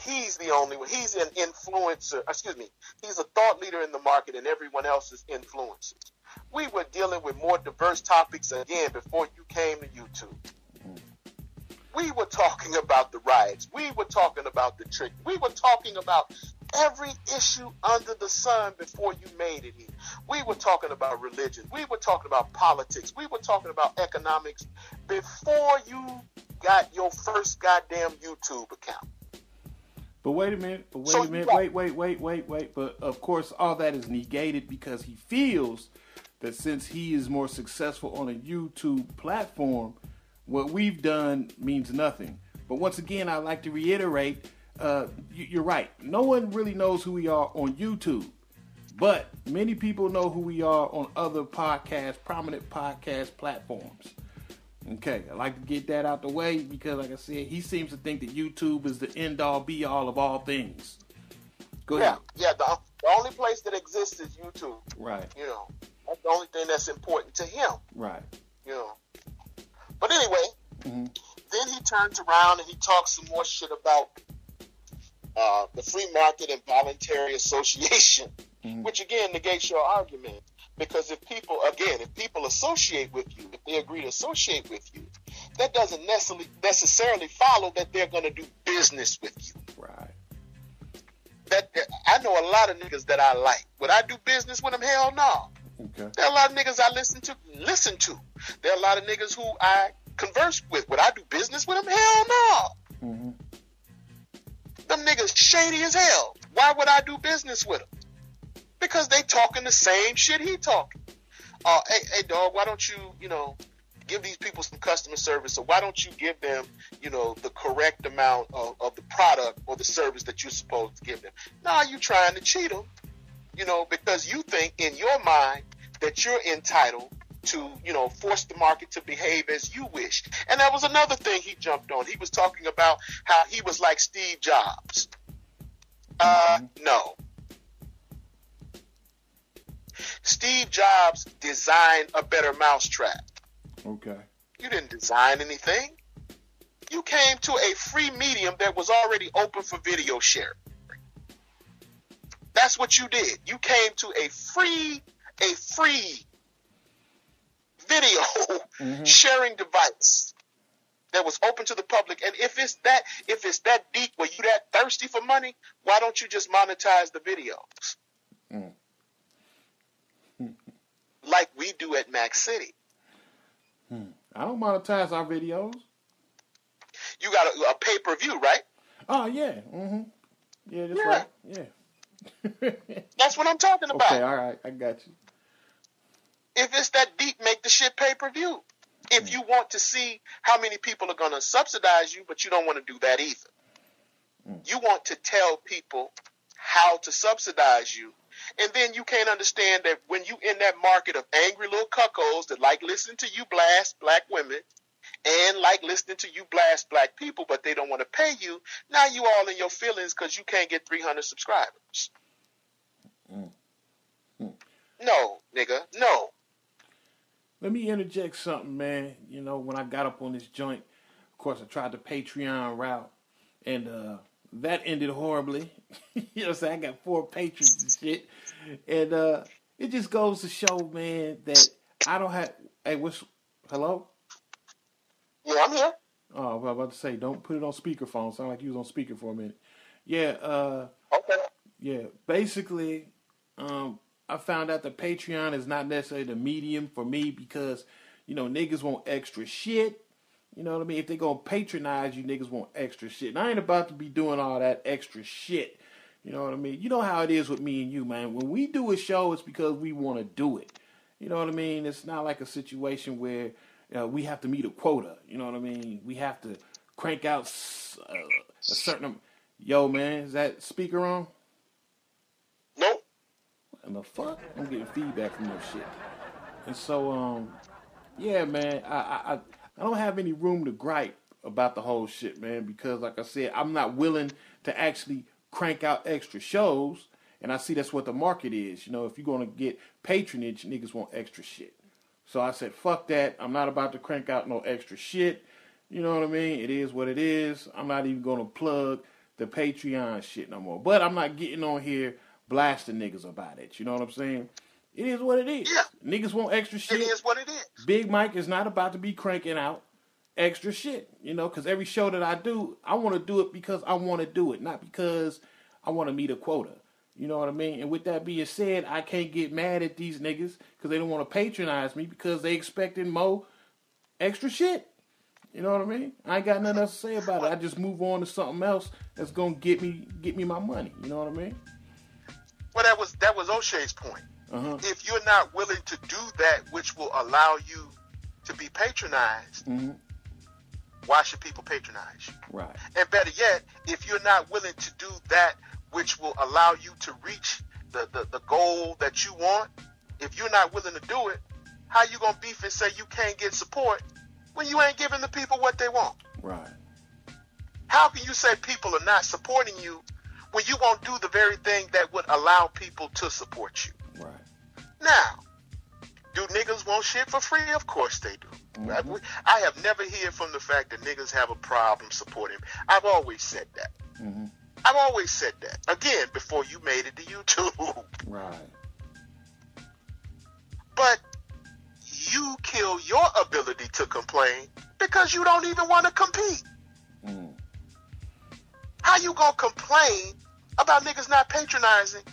he's the only one. He's an influencer. Excuse me. He's a thought leader in the market and everyone else is influencers. We were dealing with more diverse topics again before you came to YouTube. We were talking about the riots. We were talking about the trick. We were talking about every issue under the sun before you made it here. We were talking about religion. We were talking about politics. We were talking about economics before you got your first goddamn YouTube account.
But wait a minute. Wait. But of course, all that is negated because he feels that since he is more successful on a YouTube platform, what we've done means nothing. But once again, I'd like to reiterate, you're right. No one really knows who we are on YouTube. But many people know who we are on other prominent podcast platforms. Okay, I like to get that out the way because, like I said, he seems to think that YouTube is the end-all, be-all of all things. Go ahead.
Yeah, the only place that exists is YouTube.
Right.
You know, that's the only thing that's important to him.
Right.
You know. But anyway, then he turns around and he talks some more shit about the free market and voluntary association, which again negates your argument. Because if people associate with you, if they agree to associate with you, that doesn't necessarily follow that they're going to do business with you.
Right.
That I know a lot of niggas that I like. Would I do business with them? Hell no.
Okay.
There are a lot of niggas I listen to. There are a lot of niggas who I converse with. Would I do business with them? Hell no. Mm-hmm. Them niggas shady as hell. Why would I do business with them? Because they talking the same shit he talking. Hey dog, why don't you, give these people some customer service, or why don't you give them, the correct amount of the product or the service that you're supposed to give them? Nah, you trying to cheat them, because you think in your mind that you're entitled to, force the market to behave as you wish. And that was another thing he jumped on. He was talking about how he was like Steve Jobs. No. Steve Jobs designed a better mousetrap.
Okay.
You didn't design anything. You came to a free medium that was already open for video sharing. That's what you did. You came to a free video sharing device that was open to the public. And if it's that deep, where you that thirsty for money, why don't you just monetize the videos? Like we do at Mackity.
I don't monetize our videos.
You got a pay-per-view, right?
Oh, yeah. Mm-hmm. Yeah, that's right. Yeah.
That's what I'm talking about.
Okay, all right. I got you.
If it's that deep, make the shit pay-per-view. If you want to see how many people are going to subsidize you, but you don't want to do that either. You want to tell people how to subsidize you. And then you can't understand that when you in that market of angry little cuckolds that like listening to you blast black women and like listening to you blast black people, but they don't want to pay you, now you all in your feelings because you can't get 300 subscribers. No, nigga, no.
Let me interject something, man. When I got up on this joint, of course, I tried the Patreon route, and that ended horribly. You know what I'm saying? I got 4 patrons and shit. And it just goes to show, man, that I don't have... Hey, hello?
Yeah, I'm here.
Oh, I was about to say, don't put it on speakerphone. Sound like you was on speaker for a minute. Yeah,
okay.
Yeah, basically, I found out that Patreon is not necessarily the medium for me because, niggas want extra shit. You know what I mean? If they gonna patronize you, niggas want extra shit. And I ain't about to be doing all that extra shit. You know what I mean? You know how it is with me and you, man. When we do a show, it's because we want to do it. You know what I mean? It's not like a situation where we have to meet a quota. You know what I mean? We have to crank out a certain... Yo, man, is that speaker on?
Nope.
And the fuck? I'm getting feedback from that shit. And so, yeah, man, I don't have any room to gripe about the whole shit, man, because like I said, I'm not willing to actually crank out extra shows, and I see that's what the market is. You know, if you're going to get patronage, niggas want extra shit. So I said, fuck that. I'm not about to crank out no extra shit. You know what I mean? It is what it is. I'm not even going to plug the Patreon shit no more. But I'm not getting on here blasting niggas about it. You know what I'm saying? It is what it is.
Yeah.
Niggas want extra shit.
It is what it is.
Big Mike is not about to be cranking out extra shit, you know, because every show that I do, I want to do it because I want to do it, not because I want to meet a quota. You know what I mean? And with that being said, I can't get mad at these niggas because they don't want to patronize me because they expecting more extra shit. You know what I mean? I ain't got nothing else to say about it. I just move on to something else that's gonna get me my money. You know what I mean?
Well, that was O'Shea's point.
Uh-huh.
If you're not willing to do that which will allow you to be patronized,
Mm-hmm.
why should people patronize you?
Right.
And better yet, if you're not willing to do that which will allow you to reach the goal that you want, if you're not willing to do it, how you gonna beef and say you can't get support when you ain't giving the people what they want?
Right.
How can you say people are not supporting you when you won't do the very thing that would allow people to support you?
Right.
Now, do niggas want shit for free? Of course they do.
Mm-hmm.
I have never heard from the fact that niggas have a problem supporting me. I've always said that.
Mm-hmm.
I've always said that. Again, before you made it to YouTube.
Right.
But you kill your ability to complain because you don't even want to compete.
Mm.
How you gonna complain about niggas not patronizing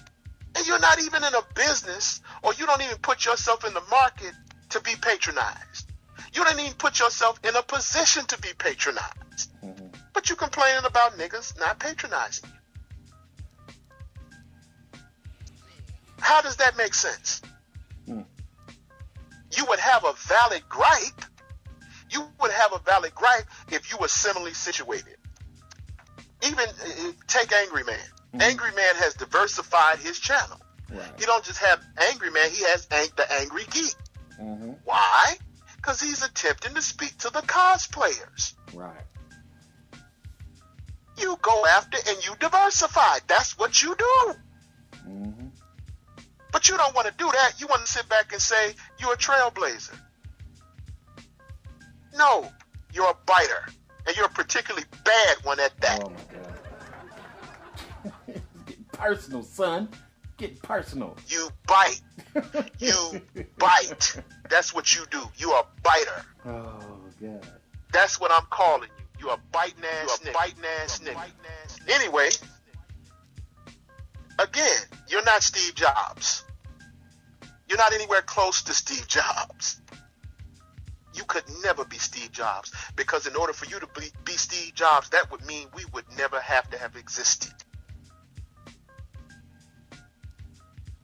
and you're not even in a business, or you don't even put yourself in the market to be patronized? You don't even put yourself in a position to be patronized.
Mm-hmm.
But you complaining about niggas not patronizing you. How does that make sense?
Mm.
You would have a valid gripe. You would have a valid gripe if you were similarly situated. Even take Angry Man. Mm-hmm. Angry Man has diversified his channel. Right. He don't just have Angry Man, he has the Angry Geek. Mm-hmm. Why? Because he's attempting to speak to the cosplayers.
Right.
You go after and you diversify. That's what you do.
Mm-hmm.
But you don't want to do that. You want to sit back and say you're a trailblazer. No, you're a biter. And you're a particularly bad one at that.
Oh, my God. Get personal, son. Get personal.
You bite. You bite. That's what you do. You're a biter.
Oh, God.
That's what I'm calling you. You're a biting ass nigga. Anyway, again, you're not Steve Jobs. You're not anywhere close to Steve Jobs. You could never be Steve Jobs, because in order for you to be Steve Jobs, that would mean we would never have to have existed.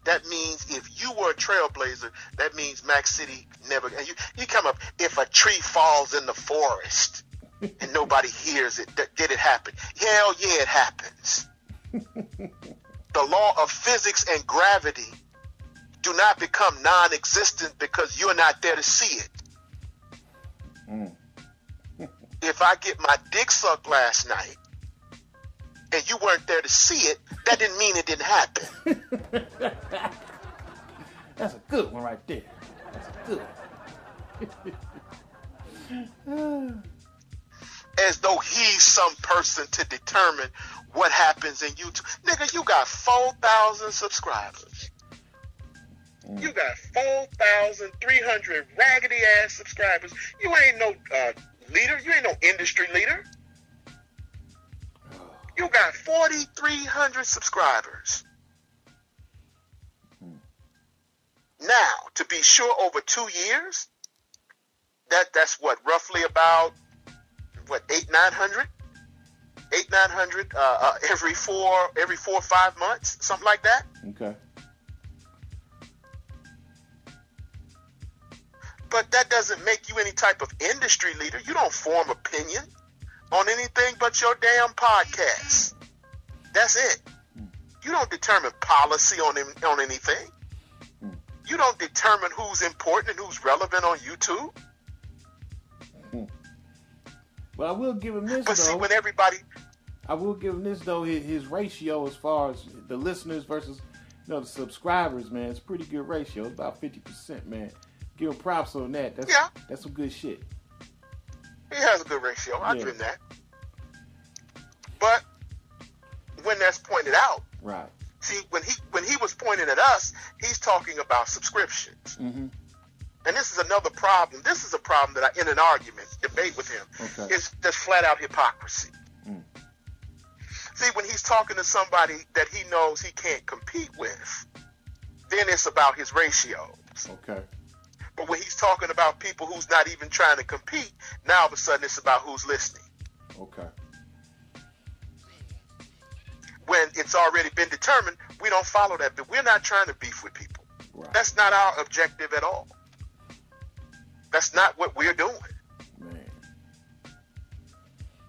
That means if you were a trailblazer, that means Mackity never. And you come up, if a tree falls in the forest and nobody hears it, did it happen? Hell yeah, it happens. The law of physics and gravity do not become non-existent because you're not there to see it. Mm. If I get my dick sucked last night and you weren't there to see it, that didn't mean it didn't happen.
That's a good one right there. That's a good one.
As though he's some person to determine what happens in YouTube. Nigga, you got 4,000 subscribers. Mm. You got 4,300 raggedy ass subscribers. You ain't no leader. You ain't no industry leader. You got 4,300 subscribers. Now, to be sure, over 2 years, that's what, roughly about, what, 800-900 every 4 or 5 months, something like that.
Okay.
But that doesn't make you any type of industry leader. You don't form opinion on anything but your damn podcast. That's it. You don't determine policy on anything. You don't determine who's important and who's relevant on YouTube.
Well, I will give him this,
But
though.
see, when everybody...
I will give him this, though. His ratio as far as the listeners versus the subscribers, man, it's a pretty good ratio. It's about 50%, man. Give him props on that. That's some good shit.
He has a good ratio. I'll give him that. But when that's pointed out,
right?
See, when he was pointing at us, he's talking about subscriptions.
Mm-hmm.
And this is another problem. This is a problem that I, in an argument, debate with him, is just flat out hypocrisy. Mm. See, when he's talking to somebody that he knows he can't compete with, then it's about his ratios.
Okay.
But when he's talking about people who's not even trying to compete, now all of a sudden it's about who's listening.
Okay.
When it's already been determined, we don't follow that. But we're not trying to beef with people.
Right.
That's not our objective at all. That's not what we're doing.
Man.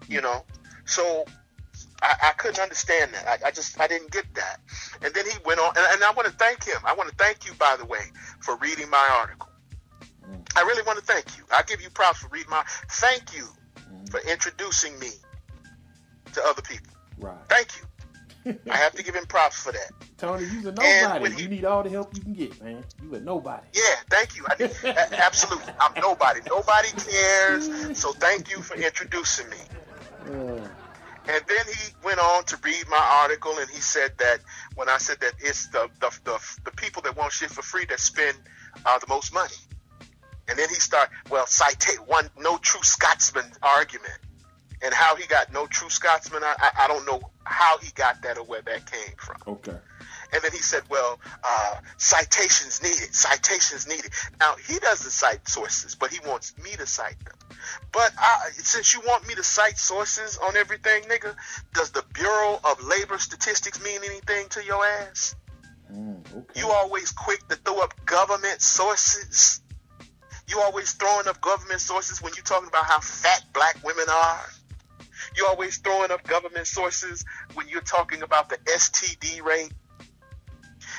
You know? So I couldn't understand that. I didn't get that. And then he went on, and I want to thank him. I want to thank you, by the way, for reading my article. I really want to thank you. I give you props for reading my... Thank you for introducing me to other people.
Right.
Thank you. I have to give him props for that.
Tony, you's a nobody. You need all the help you can get, man. You a nobody.
Yeah, thank you. Absolutely. I'm nobody. Nobody cares. So thank you for introducing me. And then he went on to read my article, and he said that when I said that it's the people that want shit for free that spend the most money. And then he started, citate one no true Scotsman argument. And how he got no true Scotsman, I don't know how he got that or where that came from.
Okay.
And then he said, citations needed. Citations needed. Now, he doesn't cite sources, but he wants me to cite them. But since you want me to cite sources on everything, nigga, does the Bureau of Labor Statistics mean anything to your ass?
Okay.
You always quick to throw up government sources. You always throwing up government sources when you're talking about how fat black women are. You're always throwing up government sources when you're talking about the STD rate.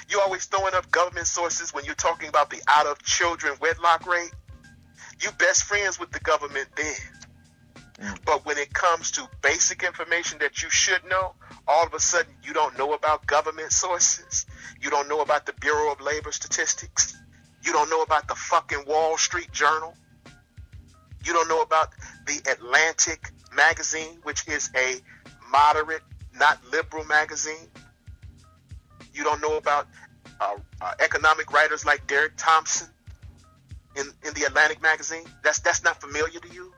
You're always throwing up government sources when you're talking about the out-of-children wedlock rate. You best friends with the government then. But when it comes to basic information that you should know, all of a sudden you don't know about government sources. You don't know about the Bureau of Labor Statistics. You don't know about the fucking Wall Street Journal. You don't know about the Atlantic magazine, which is a moderate, not liberal magazine. You don't know about economic writers like Derek Thompson in the Atlantic magazine. That's not familiar to you?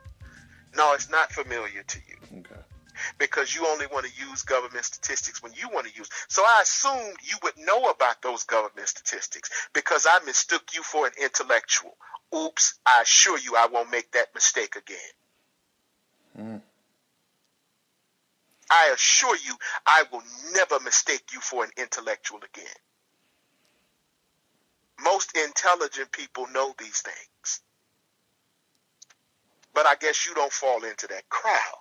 No, it's not familiar to you.
Okay.
Because you only want to use government statistics when you want to use. So I assumed you would know about those government statistics because I mistook you for an intellectual. Oops, I assure you I won't make that mistake again. I assure you I will never mistake you for an intellectual again. Most intelligent people know these things. But I guess you don't fall into that crowd.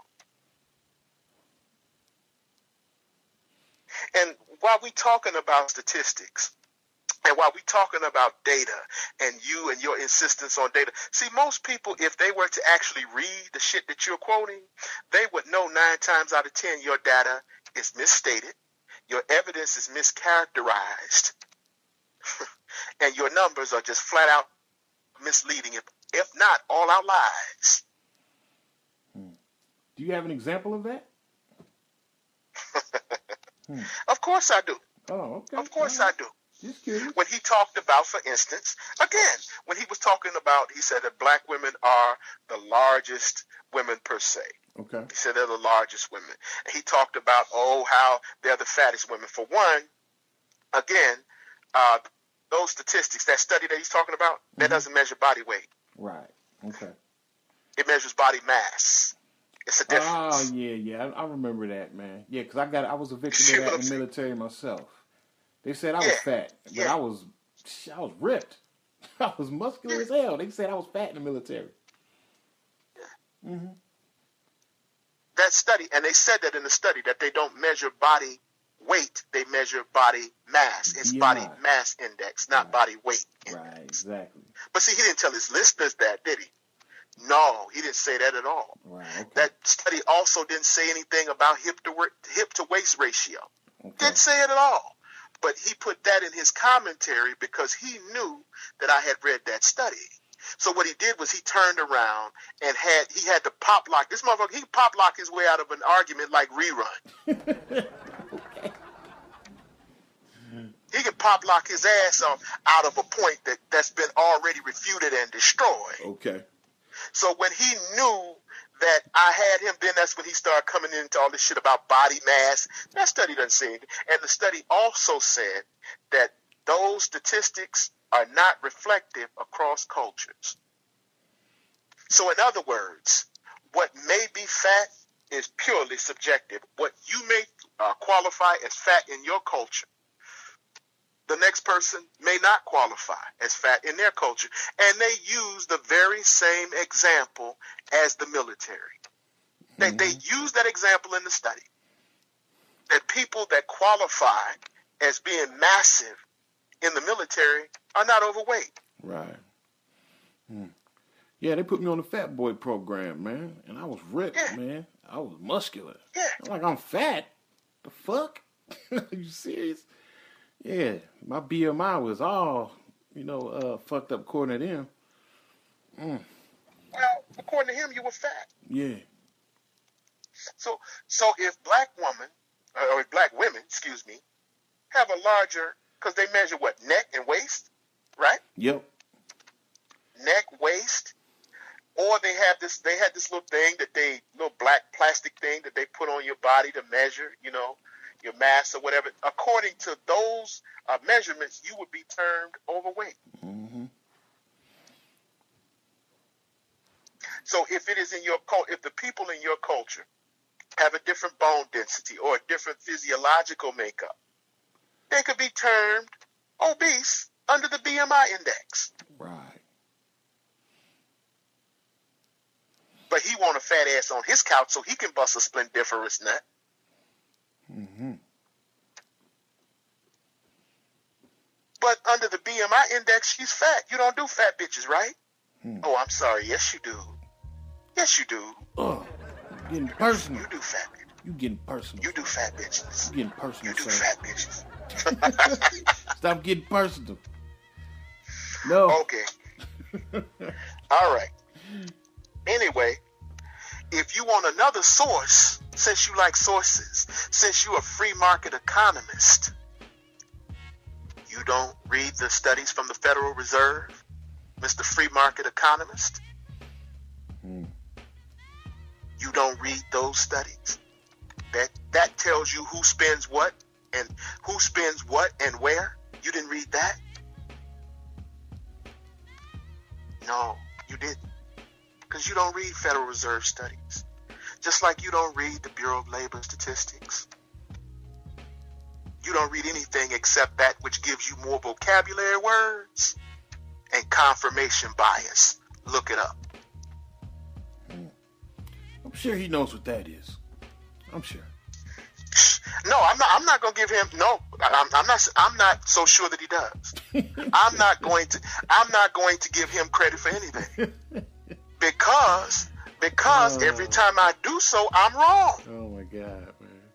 And while we're talking about statistics, and while we're talking about data, and you and your insistence on data, see, most people, if they were to actually read the shit that you're quoting, they would know 9 times out of 10 your data is misstated, your evidence is mischaracterized, and your numbers are just flat out misleading, if not all out lies.
Do you have an example of that?
Of course I do.
Oh, okay.
Of course I do.
Just curious.
When he talked about, for instance, again, when he was talking about, he said that black women are the largest women per se.
Okay.
He said they're the largest women. And he talked about, how they're the fattest women. For one, again, those statistics, that study that he's talking about, that doesn't measure body weight.
Right. Okay.
It measures body mass. It's a difference.
Oh, yeah. I remember that, man. Yeah, because I was a victim of that in the military myself. They said I was fat, but I was ripped. I was muscular as hell. They said I was fat in the military.
That study, and they said that in the study, that they don't measure body weight, they measure body mass. It's body mass index, not body weight index.
Right, exactly.
But see, he didn't tell his listeners that, did he? No, he didn't say that at all.
Right, okay.
That study also didn't say anything about hip to waist ratio.
Okay.
Didn't say it at all. But he put that in his commentary because he knew that I had read that study. So what he did was he turned around and he had to pop lock. This motherfucker, he pop lock his way out of an argument like Rerun.
Okay.
He can pop lock his ass off out of a point that's been already refuted and destroyed.
Okay.
So when he knew that I had him, then that's when he started coming into all this shit about body mass. That study doesn't say anything. And the study also said that those statistics are not reflective across cultures. So in other words, what may be fat is purely subjective. What you may qualify as fat in your culture, the next person may not qualify as fat in their culture. And they use the very same example as the military. They use that example in the study. That people that qualify as being massive in the military are not overweight. Right.
Yeah, they put me on the Fat Boy program, man. And I was ripped, man. I was muscular.
Yeah.
Like I'm fat. The fuck? Are you serious? Yeah, my BMI was all, fucked up according to them.
Well, according to him, you were fat.
Yeah.
So if black women, have a larger, because they measure what, neck and waist, right?
Yep.
Neck, waist, or they had this little thing little black plastic thing that they put on your body to measure, your mass or whatever. According to those measurements, you would be termed overweight.
Mm-hmm.
So if it is in your if the people in your culture have a different bone density or a different physiological makeup, they could be termed obese under the BMI index.
Right.
But he want a fat ass on his couch so he can bust a splendiferous nut.
Mm-hmm.
But under the BMI index, she's fat. You don't do fat bitches, right? Oh, I'm sorry. Yes, you do. Yes, you do.
Oh, getting personal.
You do fat bitches.
You getting personal.
You do fat bitches.
You getting personal,
You do
sir.
fat bitches.
Stop getting personal. No.
Okay. All right. Anyway, if you want another source, since you like sources, since you're a free market economist, you don't read the studies from the Federal Reserve, Mr. Free Market Economist? You don't read those studies. That tells you who spends what and where. You didn't read that? No, you didn't. Because you don't read Federal Reserve studies. Just like you don't read the Bureau of Labor Statistics. You don't read anything except that which gives you more vocabulary words and confirmation bias. Look it up.
I'm sure he knows what that is. I'm sure.
No, I'm not going to give him. No, I'm not so sure that he does. I'm not going to give him credit for anything because every time I do so, I'm wrong.
Oh my God, man.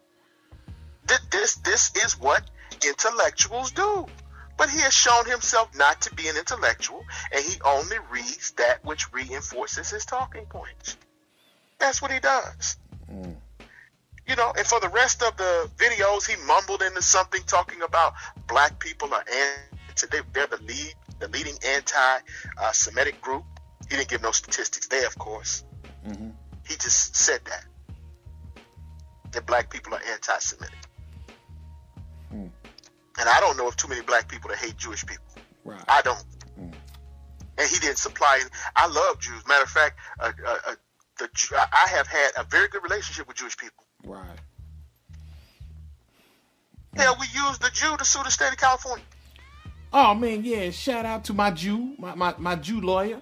This is what intellectuals do. But he has shown himself not to be an intellectual, and he only reads that which reinforces his talking points. That's what he does. And for the rest of the videos, he mumbled into something talking about black people are they're the leading anti-Semitic group. He didn't give no statistics there, of course.
Mm-hmm.
He just said that black people are anti-Semitic. And I don't know of too many black people that hate Jewish people.
Right.
I don't. And he didn't supply it. I love Jews. Matter of fact, I have had a very good relationship with Jewish people.
Right.
Hell, we used the Jew to sue the state of California.
Oh man, yeah. Shout out to my Jew, my Jew lawyer.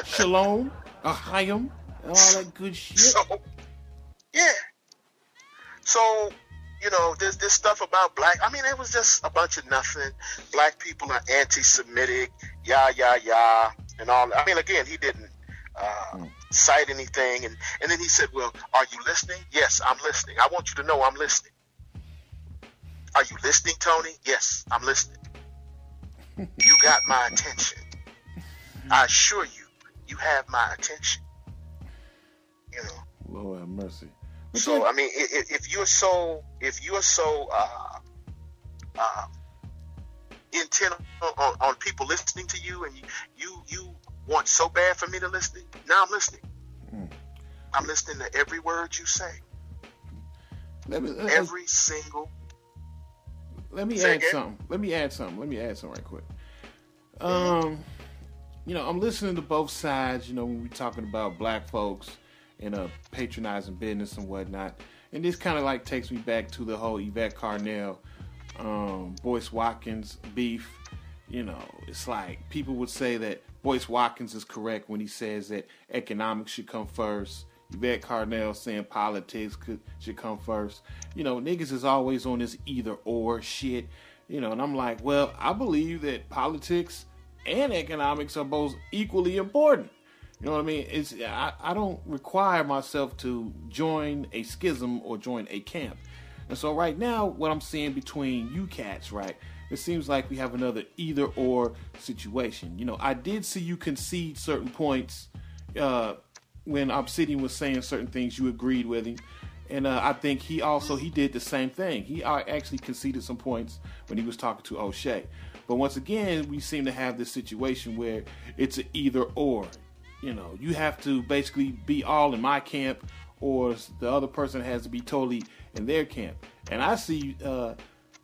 Shalom, Ahayim, all that good shit.
So you know, there's this stuff about black. I mean, it was just a bunch of nothing. Black people are anti-Semitic, and all. I mean, again, he didn't cite anything, and then he said, "Well, are you listening?" Yes, I'm listening. I want you to know I'm listening. Are you listening, Tony? Yes, I'm listening. You got my attention. I assure you, you have my attention. You know.
Lord have mercy.
So I mean, if you're so intent on people listening to you, and you want so bad for me to listen, now I'm listening. I'm listening to every word you say. Every single.
Let me add something right quick. You know, I'm listening to both sides, you know, when we're talking about black folks and patronizing business and whatnot. And this kind of like takes me back to the whole Yvette Carnell, Boyce Watkins beef. You know, it's like people would say that Boyce Watkins is correct when he says that economics should come first. Yvette Carnell saying politics should come first. You know, niggas is always on this either or shit. You know, and I'm like, well, I believe that politics and economics are both equally important. You know what I mean? I don't require myself to join a schism or join a camp. And so right now, what I'm seeing between you cats, right, it seems like we have another either or situation. You know, I did see you concede certain points when Obsidian was saying certain things, you agreed with him. And I think he did the same thing. He actually conceded some points when he was talking to O'Shea. But once again, we seem to have this situation where it's an either or. You know, you have to basically be all in my camp, or the other person has to be totally in their camp. And I see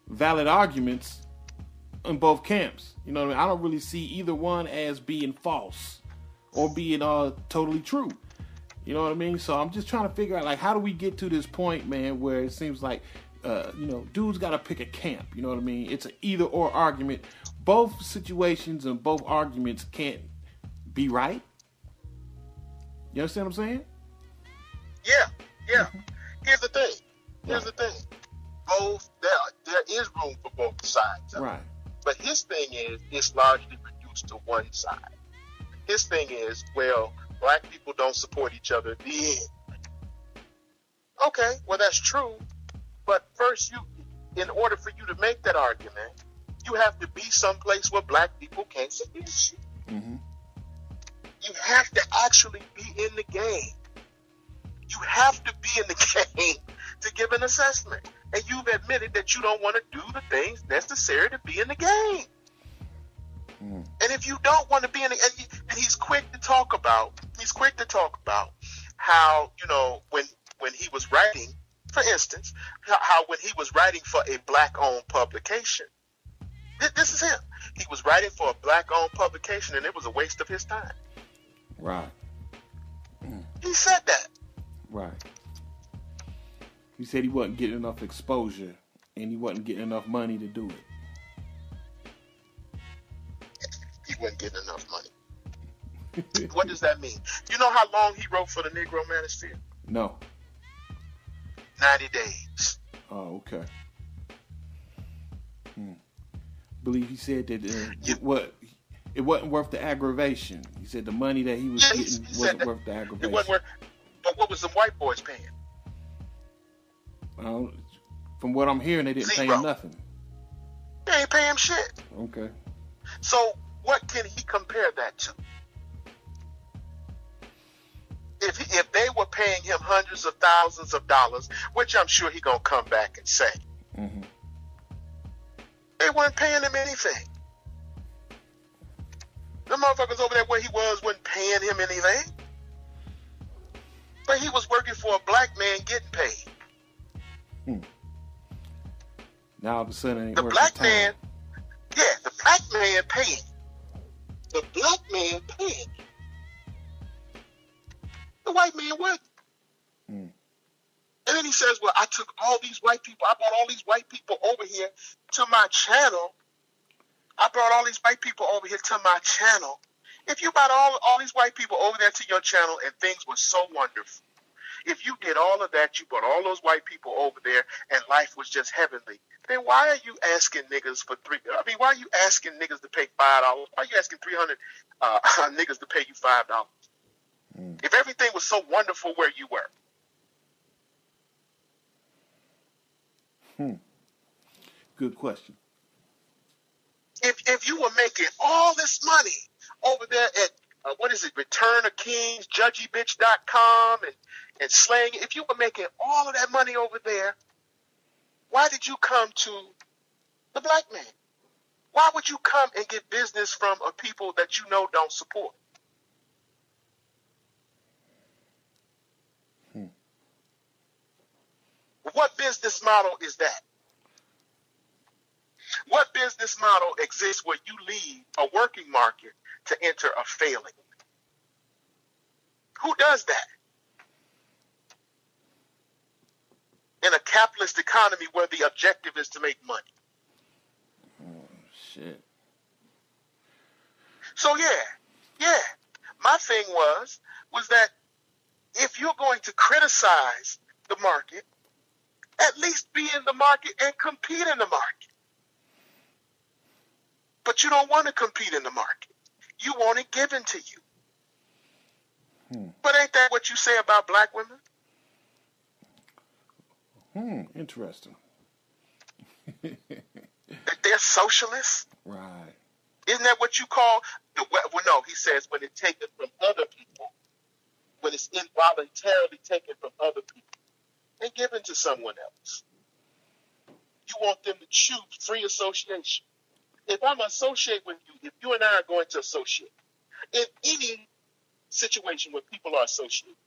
valid arguments in both camps. You know what I mean? I don't really see either one as being false or being totally true. You know what I mean? So I'm just trying to figure out, like, how do we get to this point, man, where it seems like, you know, dudes got to pick a camp. You know what I mean? It's an either or argument. Both situations and both arguments can't be right. You understand what I'm saying?
Yeah. Here's the thing. Both there is room for both sides.
Right.
But his thing is, it's largely reduced to one side. His thing is, well, black people don't support each other. The end. Okay, well that's true. But first, in order for you to make that argument, you have to be someplace where black people can't support you. Mm-hmm. You have to actually be in the game. You have to be in the game to give an assessment. And you've admitted that you don't want to do the things necessary to be in the game. Mm. And if you don't want to be in the game, and he's quick to talk about how, you know, when he was writing, for instance, how when he was writing for a black-owned publication, this is him. He was writing for a black-owned publication, and it was a waste of his time.
Right.
He said that.
Right. He said he wasn't getting enough exposure and he wasn't getting enough money to do it.
He wasn't getting enough money. What does that mean? You know how long he wrote for the Negro Manosphere?
No.
90 days.
Oh, okay. Believe he said that it wasn't worth the aggravation. He said the money that he was getting wasn't worth the aggravation.
It wasn't worth. But what was the white boys paying?
From what I'm hearing, they didn't pay him nothing.
They ain't pay him shit.
Okay.
So what can he compare that to? If they were paying him hundreds of thousands of dollars, which I'm sure he's going to come back and say, mm-hmm. They weren't paying him anything. The motherfuckers over there where he was wasn't paying him anything. But he was working for a black man getting paid.
Now all of a sudden, ain't
the black man, the black man paying. The black man paying. The white man wasn't. And then he says, well, I took all these white people, I brought all these white people over here to my channel. If you brought all these white people over there to your channel and things were so wonderful, If you did all of that, you brought all those white people over there, and life was just heavenly, then why are you asking niggas for why are you asking niggas to pay $5? Why are you asking 300 niggas to pay you $5? If everything was so wonderful where you were.
Good question.
If you were making all this money over there at Return of Kings, judgybitch.com and slang, if you were making all of that money over there, why did you come to the black man? Why would you come and get business from a people that you know don't support? What business model is that? What business model exists where you leave a working market to enter a failing? Who does that? In a capitalist economy where the objective is to make money.
Oh, shit.
So yeah. My thing was that if you're going to criticize the market, at least be in the market and compete in the market. But you don't want to compete in the market. You want it given to you. But ain't that what you say about black women?
Interesting.
That they're socialists?
Right.
Isn't that what you call? Well, no, he says when it's taken from other people, when it's involuntarily taken from other people and given to someone else. You want them to choose free association. If I'm associate with you, if you and I are going to associate, in any situation where people are associated,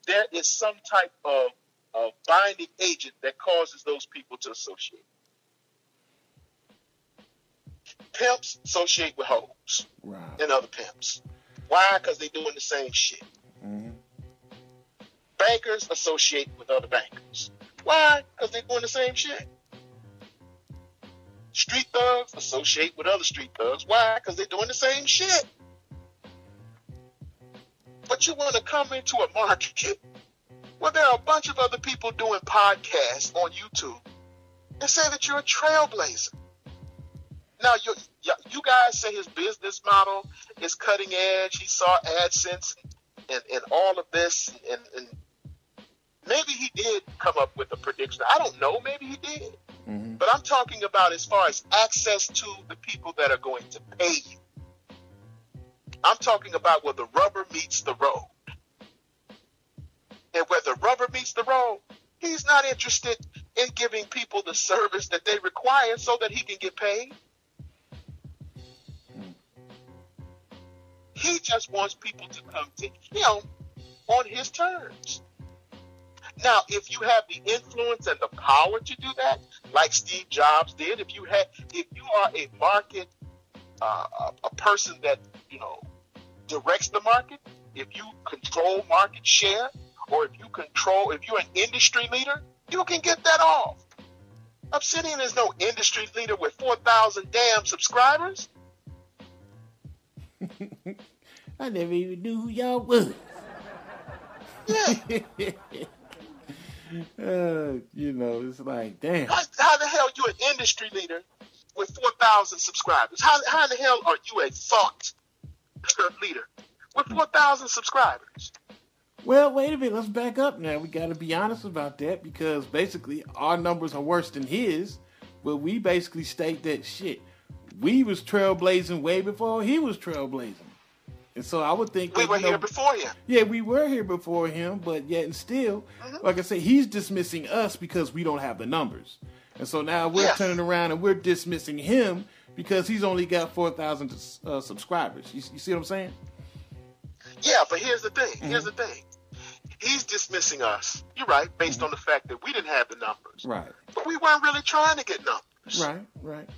there is some type of binding agent that causes those people to associate. Pimps associate with hoes and other pimps. Why? Because they're doing the same shit. Bankers associate with other bankers. Why? Because they're doing the same shit. Street thugs associate with other street thugs. Why? Because they're doing the same shit. But you want to come into a market where there are a bunch of other people doing podcasts on YouTube and say that you're a trailblazer. Now, you guys say his business model is cutting edge. He saw AdSense and all of this, and maybe he did come up with a prediction. I don't know. Maybe he did. But I'm talking about as far as access to the people that are going to pay you. I'm talking about where the rubber meets the road. And where the rubber meets the road, he's not interested in giving people the service that they require so that he can get paid. He just wants people to come to him on his terms. Now, if you have the influence and the power to do that, like Steve Jobs did, if you are a market, a person that, directs the market, if you control market share, or if you're an industry leader, you can get that off. Obsidian is no industry leader with 4,000 damn subscribers.
I never even knew who y'all was.
Yeah.
It's like, damn.
How the hell you an industry leader with 4,000 subscribers? How the hell are you a thought leader with 4,000 subscribers?
Well, wait a minute. Let's back up now. We got to be honest about that because basically our numbers are worse than his. But we basically state that shit. We was trailblazing way before he was trailblazing. And so I would think
we were here before him.
Yeah, we were here before him, but yet and still, like I say, he's dismissing us because we don't have the numbers. And so now we're turning around and we're dismissing him because he's only got 4,000 subscribers. You see what I'm saying?
Yeah, but here's the thing. He's dismissing us. You're right, based on the fact that we didn't have the numbers.
Right.
But we weren't really trying to get numbers.
Right.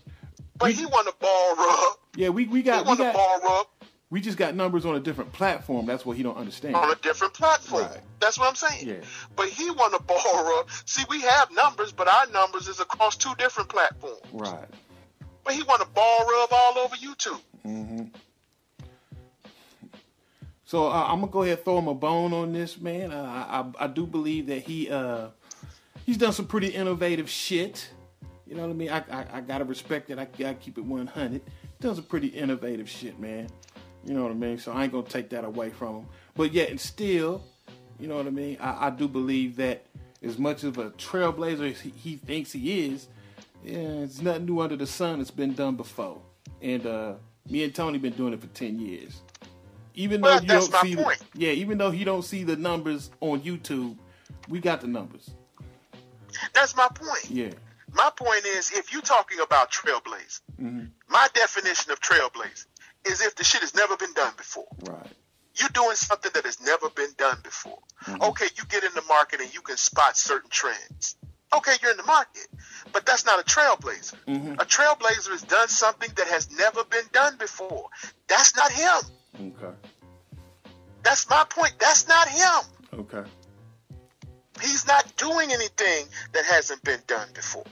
But he won a ball rub.
Yeah, we got
a ball rub.
We just got numbers on a different platform. That's what he don't understand.
On a different platform.
Right.
That's what I'm saying.
Yeah.
But he won a ball rub. See, we have numbers, but our numbers is across two different platforms.
Right.
But he won a ball rub all over YouTube.
So I'm gonna go ahead and throw him a bone on this, man. I do believe that he's done some pretty innovative shit. You know what I mean? I gotta respect it. I gotta keep it 100. Done some pretty innovative shit, man. You know what I mean? So I ain't gonna take that away from him. But yet and still, you know what I mean? I do believe that as much of a trailblazer as he thinks he is, yeah, it's nothing new under the sun. It's been done before. And me and Tony been doing it for 10 years. Even though you don't see even though he don't see the numbers on YouTube, we got the numbers.
That's my point.
Yeah.
My point is, if you're talking about trailblaze, my definition of trailblaze is if the shit has never been done before.
Right.
You're doing something that has never been done before. Okay, you get in the market and you can spot certain trends. Okay, you're in the market, but that's not a trailblazer. A trailblazer has done something that has never been done before. That's not him.
Okay.
That's my point. That's not him.
Okay.
He's not doing anything that hasn't been done before.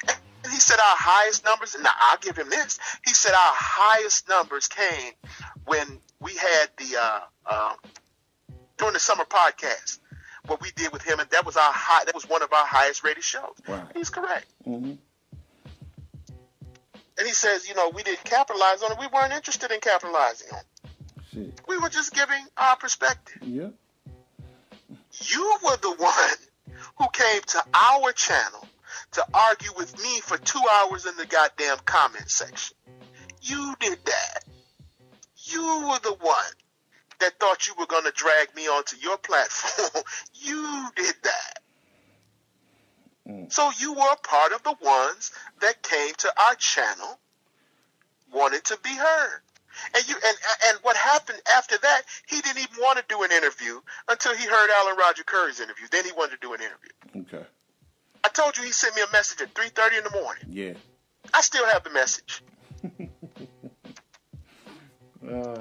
And he said our highest numbers, and now I'll give him this. He said our highest numbers came when we had the during the summer podcast, what we did with him, and that was one of our highest rated shows.
Right.
He's correct. And he says, we didn't capitalize on it. We weren't interested in capitalizing on it.
Shit.
We were just giving our perspective.
Yeah.
You were the one who came to our channel to argue with me for 2 hours in the goddamn comment section. You did that. You were the one that thought you were going to drag me onto your platform. You did that. So you were a part of the ones that came to our channel, wanted to be heard. And what happened after that, he didn't even want to do an interview until he heard Alan Roger Curry's interview. Then he wanted to do an interview.
Okay.
I told you he sent me a message at 3:30 in the morning.
Yeah.
I still have the message.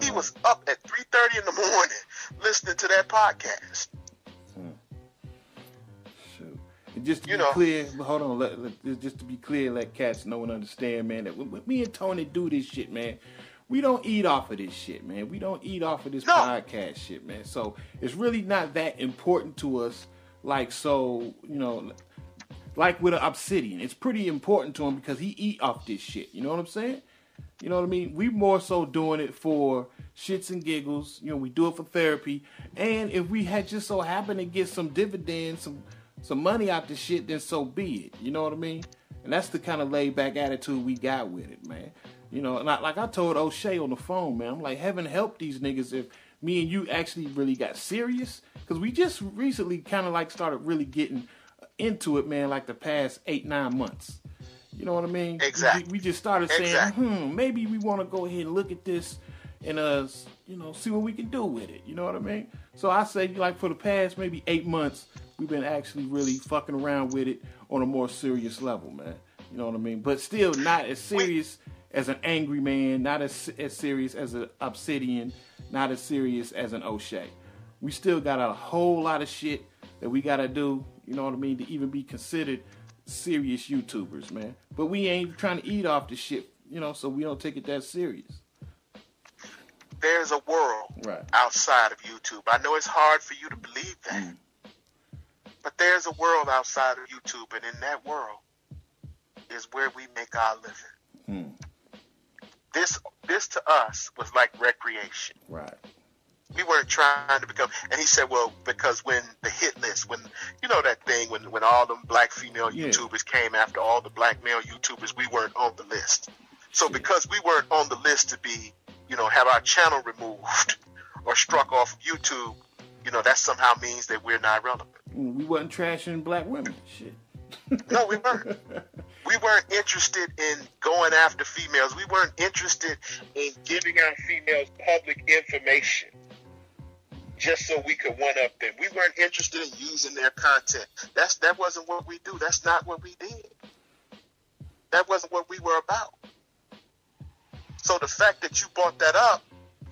He was up at 3:30 in the morning listening to that podcast.
Shoot. And just to be clear, hold on, just to be clear, let cats know and understand, man, that when me and Tony do this shit, man, we don't eat off of this shit, man. We don't eat off of this podcast shit, man. So it's really not that important to us. Like with an Obsidian, it's pretty important to him because he eat off this shit. You know what I'm saying? You know what I mean? We more so doing it for shits and giggles. We do it for therapy. And if we had just so happened to get some dividends, some money out the shit, then so be it. You know what I mean? And that's the kind of laid back attitude we got with it, man. And like I told O'Shea on the phone, man, I'm like, heaven help these niggas if me and you actually really got serious. Because we just recently kind of like started really getting into it, man, like the past 8-9 months. You know what I mean?
Exactly.
We just started saying, maybe we want to go ahead and look at this and, see what we can do with it. You know what I mean? So I say, like, for the past maybe 8 months, we've been actually really fucking around with it on a more serious level, man. You know what I mean? But still not as serious as an Angry Man, not as serious as an Obsidian, not as serious as an O'Shea. We still got a whole lot of shit that we got to do, you know what I mean, to even be considered serious YouTubers, man. But we ain't trying to eat off the shit, so we don't take it that serious.
There's a world outside of YouTube. I know it's hard for you to believe that. But there's a world outside of YouTube, and in that world is where we make our living. This to us was like recreation.
Right.
We weren't trying to become, and he said, well, because when the hit list, when, that thing, when all them black female YouTubers came after all the black male YouTubers, we weren't on the list. So because we weren't on the list to be, have our channel removed or struck off of YouTube, that somehow means that we're not relevant.
We wasn't trashing black women. Shit.
No, we weren't. We weren't interested in going after females. We weren't interested in giving our females public information just so we could one-up them. We weren't interested in using their content. That wasn't what we do. That's not what we did. That wasn't what we were about. So the fact that you brought that up,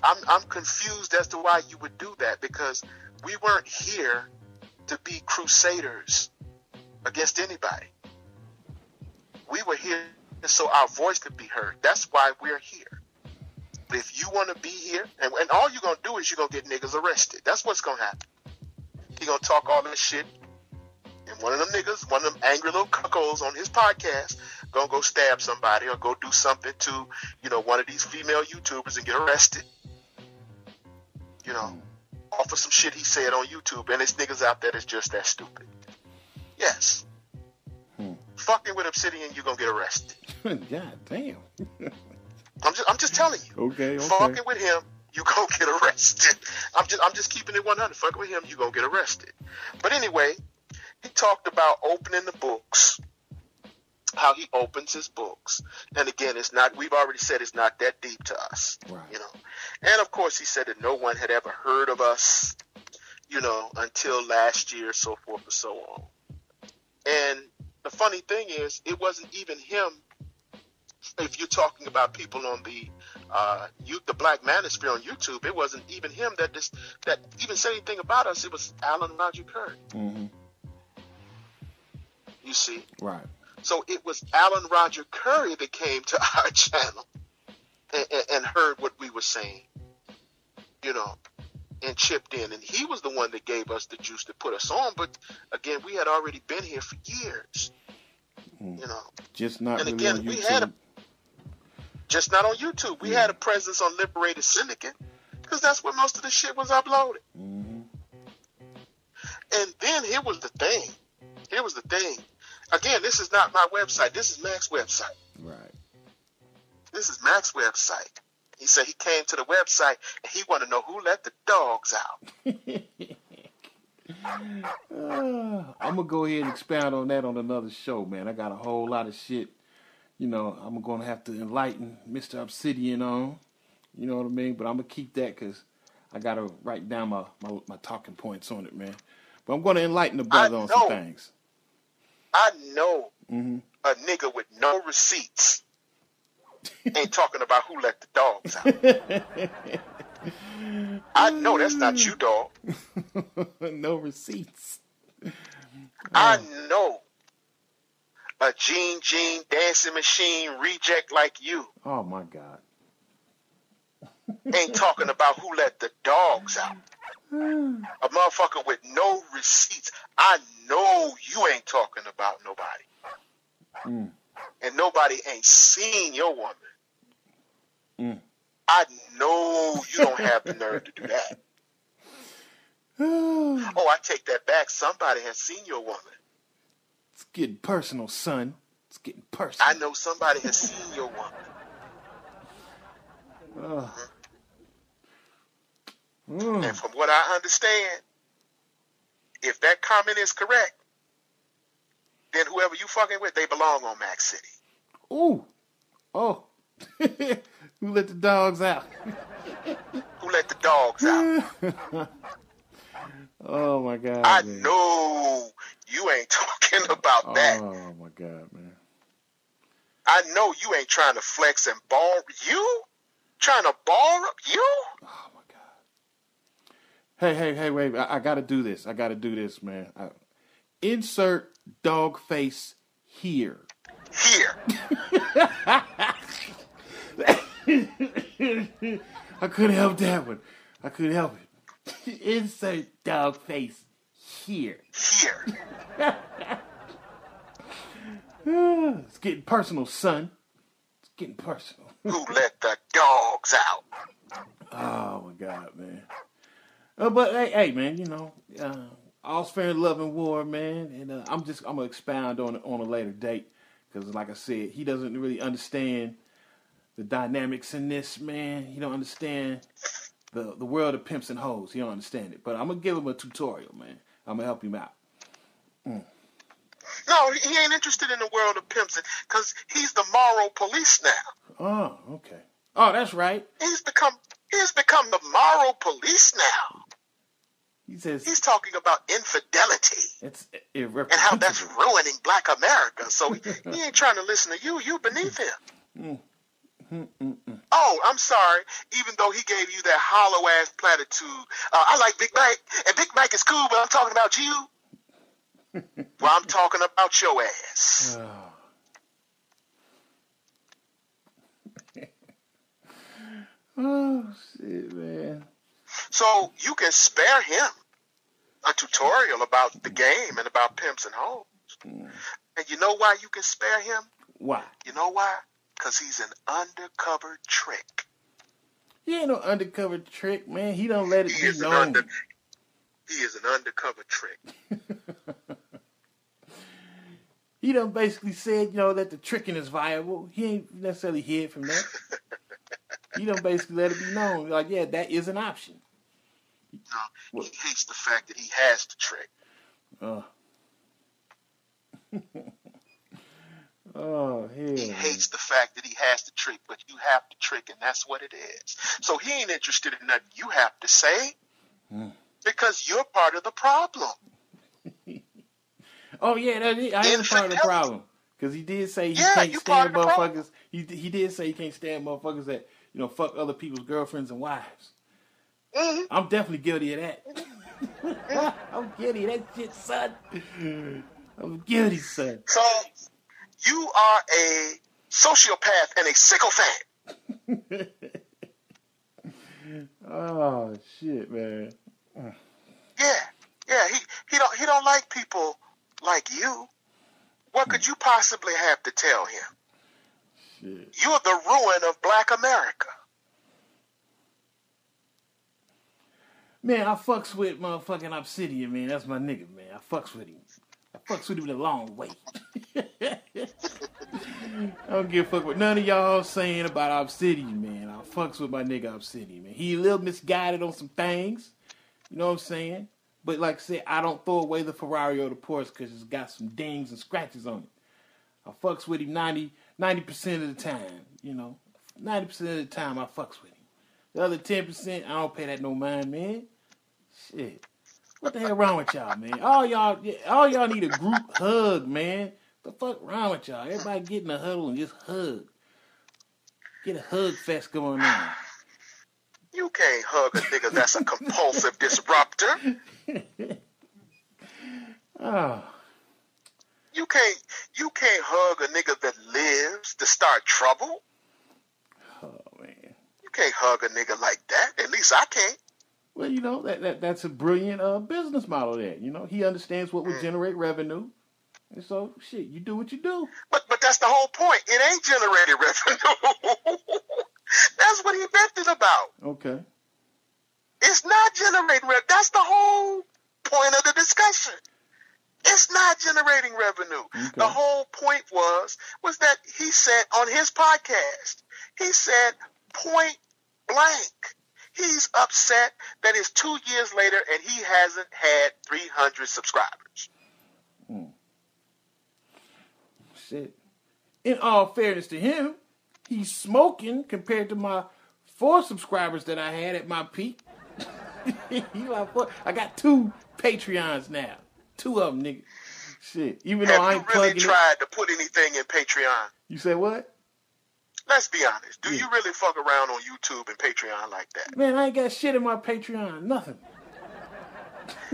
I'm confused as to why you would do that, because we weren't here to be crusaders against anybody. We were here so our voice could be heard. That's why we're here. But if you want to be here, and all you're going to do is you're going to get niggas arrested. That's what's going to happen. He going to talk all this shit. And one of them niggas, one of them angry little cuckolds on his podcast, going to go stab somebody or go do something to, one of these female YouTubers and get arrested. Off of some shit he said on YouTube. And there's niggas out there that's just that stupid. Yes. Fucking with Obsidian, you're going to get arrested.
God damn.
I'm just telling you.
Okay.
Fucking with him, you gonna get arrested. I'm just keeping it 100. Fucking with him, you gonna get arrested. But anyway, he talked about opening the books, how he opens his books. And again, we've already said it's not that deep to us.
Right.
And of course he said that no one had ever heard of us, until last year, so forth and so on. And the funny thing is, it wasn't even him. If you're talking about people on the Black Manosphere on YouTube, it wasn't even him that even said anything about us. It was Alan Roger Curry.
Mm-hmm.
You see?
Right.
So it was Alan Roger Curry that came to our channel and heard what we were saying, and chipped in. And he was the one that gave us the juice to put us on. But again, we had already been here for years.
Just not
and
really
again,
on
we
YouTube.
had just not on YouTube. We had a presence on Liberated Syndicate because that's where most of the shit was uploaded.
Mm-hmm.
And then here was the thing. Again, this is not my website. This is Mac's website.
Right.
This is Mac's website. He said he came to the website and he wanted to know who let the dogs out.
I'm going to go ahead and expound on that on another show, man. I got a whole lot of shit, I'm going to have to enlighten Mr. Obsidian on, you know what I mean? But I'm going to keep that because I got to write down my talking points on it, man. But I'm going to enlighten the brother on some things.
I know a nigga with no receipts ain't talking about who let the dogs out. I know that's not you, dog.
No receipts.
I know a Gene dancing machine reject like you.
Oh, my God.
Ain't talking about who let the dogs out. A motherfucker with no receipts. I know you ain't talking about nobody. And nobody ain't seen your woman. I know you don't have the nerve to do that. Oh, I take that back. Somebody has seen your woman.
It's getting personal, son. It's getting personal.
I know somebody has seen your woman. And from what I understand, if that comment is correct, then whoever you fucking with, they belong on Mac City.
Ooh. Oh. Who let the dogs out?
Who let the dogs out?
Oh, my God.
I
man.
know you ain't talking about that.
Oh, my God, man.
I know you ain't trying to flex and bar. You? Trying to bar up you?
Oh, my God. Hey, wait. I got to do this. Man. Insert dog face here.
Here.
I couldn't help that one. I couldn't help it. Insert dog face here.
Here.
It's getting personal, son. It's getting personal.
Who let the dogs out?
Oh, my God, man. But, hey, man, all's fair in love and war, man. And I'm going to expound on it on a later date. Because, like I said, he doesn't really understand the dynamics in this, man. He don't understand the world of pimps and hoes. He don't understand it. But I'm going to give him a tutorial, man. I'm going to help him out.
No, he ain't interested in the world of pimps because he's the moral police now.
Oh, okay. Oh, that's right.
He's become the moral police now.
He says
he's talking about infidelity.
It's
and how that's ruining Black America. So he ain't trying to listen to you. You beneath him. Oh, I'm sorry. Even though he gave you that hollow ass platitude, I like Big Mac, and Big Mac is cool, but I'm talking about you. Well, I'm talking about your ass.
Oh, shit, man.
So you can spare him a tutorial about the game and about pimps and hoes. And you know why you can spare him?
Why?
You know why? Because he's an undercover trick.
He ain't no undercover trick, man. He don't let it be known.
He is an undercover trick.
He done basically said, that the tricking is viable. He ain't necessarily hid from that. He done basically let it be known. Like, yeah, that is an option.
No, he hates the fact that he has to trick.
Oh, hell.
He hates the fact that he has to trick, but you have to trick, and that's what it is. So he ain't interested in nothing you have to say because you're part of the problem.
Oh, yeah, I am part of the problem. Because he did say he can't stand motherfuckers. He did say he can't stand motherfuckers that, fuck other people's girlfriends and wives. Mm-hmm. I'm definitely guilty of that. I'm guilty of that shit, son. I'm guilty, son.
So, you are a sociopath and a sycophant.
Oh, shit, man.
Yeah, he don't like people like you. What could you possibly have to tell him?
Shit.
You're the ruin of Black America.
Man, I fucks with motherfucking Obsidian, man. That's my nigga, man. I fucks with him. I fucks with him the long way. I don't give a fuck what none of y'all saying about Obsidian, man. I fucks with my nigga Obsidian, man. He a little misguided on some things. You know what I'm saying? But like I said, I don't throw away the Ferrari or the Porsche because it's got some dings and scratches on it. I fucks with him 90% of the time, 90% of the time I fucks with him. The other 10%, I don't pay that no mind, man. Shit. What the hell wrong with y'all, man? All y'all need a group hug, man. The fuck wrong with y'all? Everybody get in a huddle and just hug. Get a hug fest going on.
You can't hug a nigga that's a compulsive disruptor.
Oh.
You can't hug a nigga that lives to start trouble.
Oh, man.
You can't hug a nigga like that. At least I can't.
Well, that's a brilliant business model there. He understands what would generate revenue. And so, shit, you do what you do.
But that's the whole point. It ain't generated revenue. That's what he vented about.
Okay.
It's not generating revenue. That's the whole point of the discussion. It's not generating revenue. Okay. The whole point was that he said on his podcast, he said point blank, he's upset that it's 2 years later and he hasn't had 300 subscribers.
Shit. In all fairness to him, he's smoking compared to my 4 subscribers that I had at my peak. I got 2 Patreons now. 2 of them, nigga. Shit. Even though I ain't plugging it.
Have you really tried to put anything in Patreon?
You said what?
Let's be honest. Do you really fuck around on YouTube and Patreon like that?
Man, I ain't got shit in my Patreon. Nothing.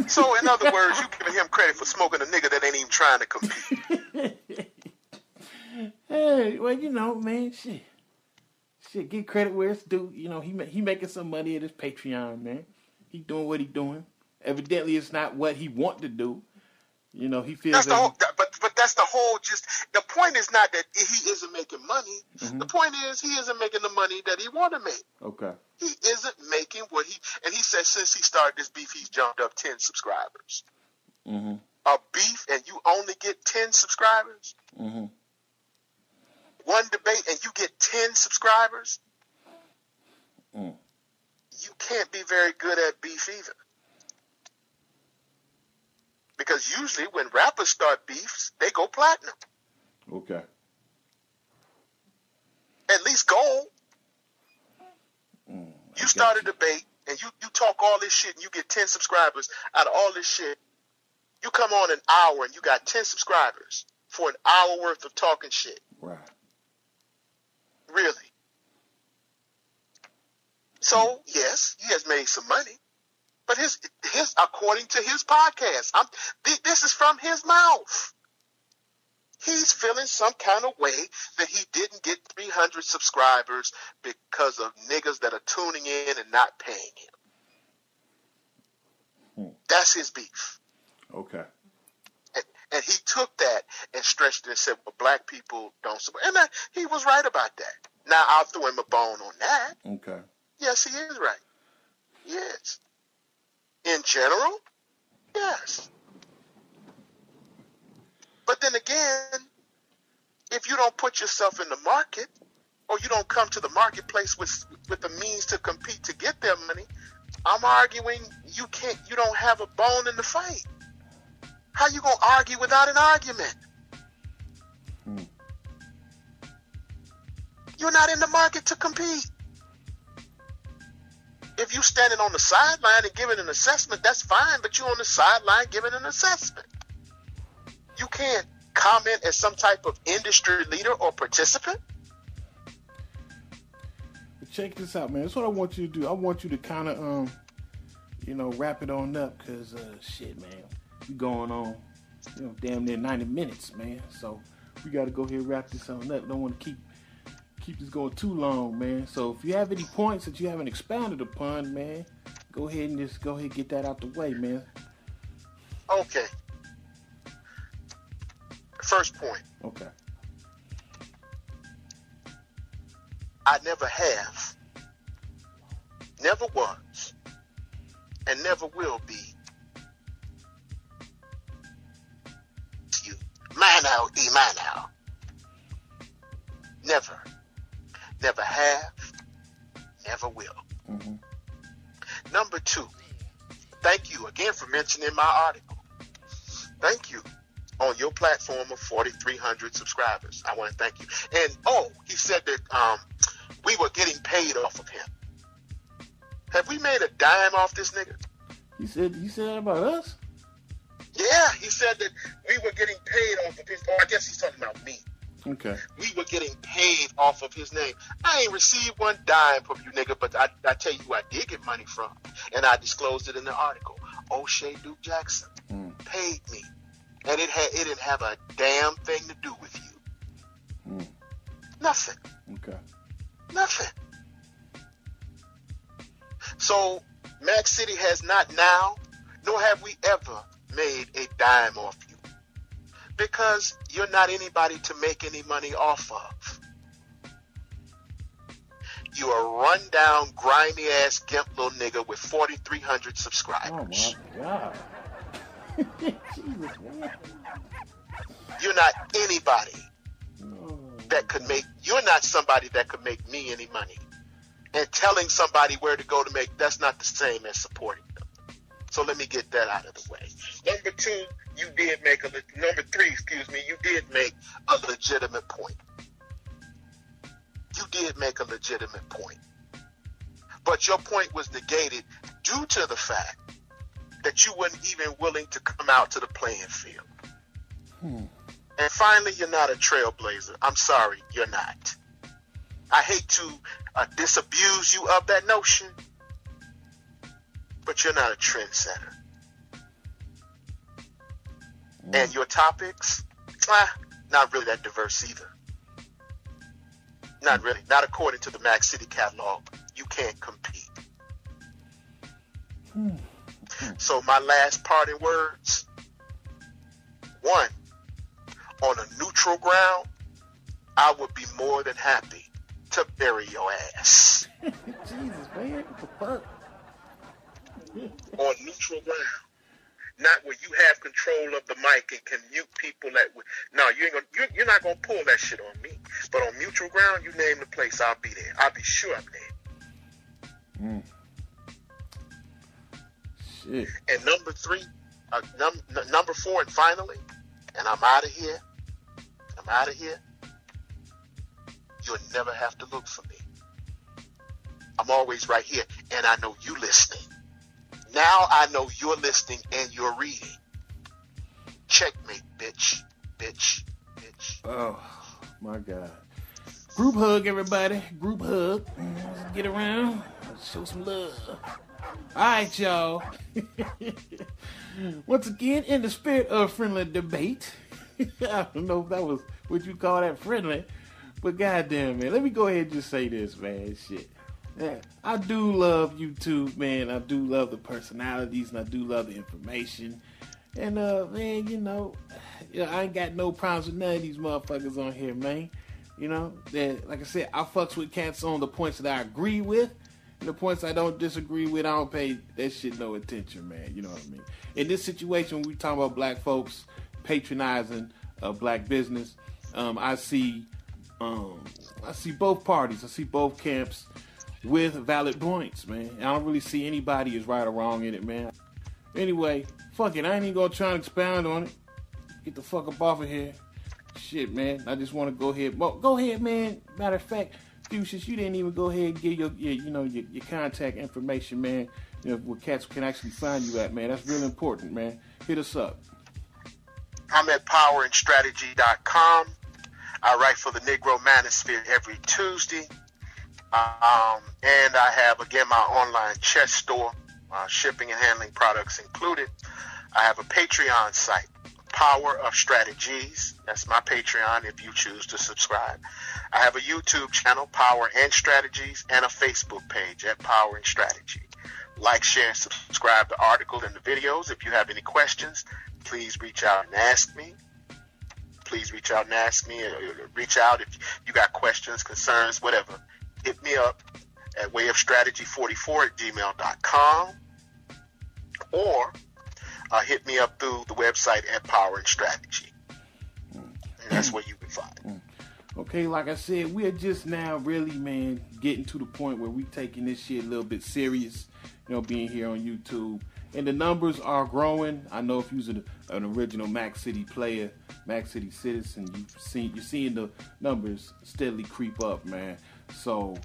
So, in other words, you giving him credit for smoking a nigga that ain't even trying to compete.
Hey, well, man, shit. Shit, get credit where it's due. He making some money at his Patreon, man. He doing what he doing. Evidently, it's not what he want to do. He feels
that's the whole, but that's the whole. Just the point is not that he isn't making money. Mm-hmm. The point is he isn't making the money that he want to make.
Okay.
He isn't making what and he said since he started this beef, he's jumped up 10 subscribers.
Mm-hmm.
A beef and you only get 10 subscribers.
Mm-hmm.
One debate and you get 10 subscribers.
Mm.
You can't be very good at beef either. Because usually when rappers start beefs, they go platinum.
Okay.
At least gold. You start a debate and you talk all this shit and you get 10 subscribers out of all this shit. You come on an hour and you got 10 subscribers for an hour worth of talking shit.
Right.
Really. So, yes, he has made some money. But his according to his podcast, this is from his mouth. He's feeling some kind of way that he didn't get 300 subscribers because of niggas that are tuning in and not paying him. That's his beef.
Okay.
And he took that and stretched it and said, well, black people don't support. And he was right about that. Now, I'll throw him a bone on that.
Okay.
Yes, he is right. Yes. In general, yes. But then again, if you don't put yourself in the market, or you don't come to the marketplace with the means to compete to get their money, I'm arguing you don't have a bone in the fight. How you gonna argue without an argument? You're not in the market to compete. If you standing on the sideline and giving an assessment, that's fine, but you're on the sideline giving an assessment. You can't comment as some type of industry leader or participant.
But check this out, man. That's what I want you to do. I want you to kind of, wrap it on up, because, shit, man. We going on, damn near 90 minutes, man. So we got to go ahead and wrap this on up. Don't want to keep this going too long, man. So if you have any points that you haven't expounded upon, man, go ahead and get that out the way, man.
Okay. First point.
Okay.
I never have, never was, and never will be Mano y Mano. Never. Never have. Never will.
Mm-hmm.
Number 2, thank you again for mentioning my article. Thank you on your platform of 4,300 subscribers. I want to thank you. And, he said that we were getting paid off of him. Have we made a dime off this nigga?
He said that about us?
Yeah, he said that we were getting paid off of his, I guess he's talking about me.
Okay.
We were getting paid off of his name. I ain't received one dime from you, nigga, but I tell you who I did get money from, and I disclosed it in the article. O'Shea Duke Jackson paid me, and it didn't have a damn thing to do with you. Nothing.
Okay.
Nothing. So, Mackity has not now, nor have we ever made a dime off you, because you're not anybody to make any money off of. You're a rundown, grimy ass gimp little nigga with 4,300 subscribers.
Oh my God. Jesus, man.
You're not anybody that could make, you're not somebody that could make me any money. And telling somebody where to go to make, that's not the same as supporting them. So let me get that out of the way. Number 3, you did make a legitimate point. You did make a legitimate point. But your point was negated due to the fact that you weren't even willing to come out to the playing field. And finally, you're not a trailblazer. I'm sorry, you're not. I hate to disabuse you of that notion, but you're not a trendsetter. And your topics, not really that diverse either. Not really. Not according to the Mackity catalog. You can't compete. So my last parting words. 1, on a neutral ground, I would be more than happy to bury your ass.
Jesus, man. What the fuck?
On neutral ground. Not where you have control of the mic and can mute people you're not gonna pull that shit on me. But on neutral ground, you name the place, I'll be there. I'll be sure I'm there.
Shit.
And number 3, number 4, and finally, and I'm out of here. You'll never have to look for me. I'm always right here, and I know you listening. Now I know you're listening and you're reading. Checkmate, bitch.
Oh, my God. Group hug, everybody. Group hug. Let's get around. Let's show some love. All right, y'all. Once again, in the spirit of friendly debate, I don't know if that was what you call that friendly, but goddamn, man, let me go ahead and just say this, man. Shit. Man, I do love YouTube, man. I do love the personalities, and I do love the information. And, man, I ain't got no problems with none of these motherfuckers on here, man. Like I said, I fucks with cats on the points that I agree with. And the points I don't disagree with, I don't pay that shit no attention, man. You know what I mean? In this situation, we talking about black folks patronizing black business. I see both parties. I see both camps with valid points, man. I don't really see anybody is right or wrong in it, man. Anyway, fuck it. I ain't even gonna try and expound on it. Get the fuck up off of here. Shit, man. I just want to go ahead. Well, go ahead, man. Matter of fact, Fucius, you didn't even go ahead and give your contact information, man. Where cats can actually find you at, man. That's real important, man. Hit us up.
I'm at powerandstrategy.com. I write for the Negro Manosphere every Tuesday. And I have, again, my online chess store, shipping and handling products included. I have a Patreon site, Power of Strategies. That's my Patreon if you choose to subscribe. I have a YouTube channel, Power and Strategies, and a Facebook page at Power and Strategy. Like, share, and subscribe to articles and the videos. If you have any questions, please reach out and ask me. Reach out if you got questions, concerns, whatever. Hit me up at wayofstrategy44@gmail.com or hit me up through the website at Power and Strategy. And that's where you can find.
Okay, like I said, we're just now really, man, getting to the point where we taking this shit a little bit serious, being here on YouTube. And the numbers are growing. I know if you're an original Mackity player, Mackity citizen, you're seeing the numbers steadily creep up, man. So,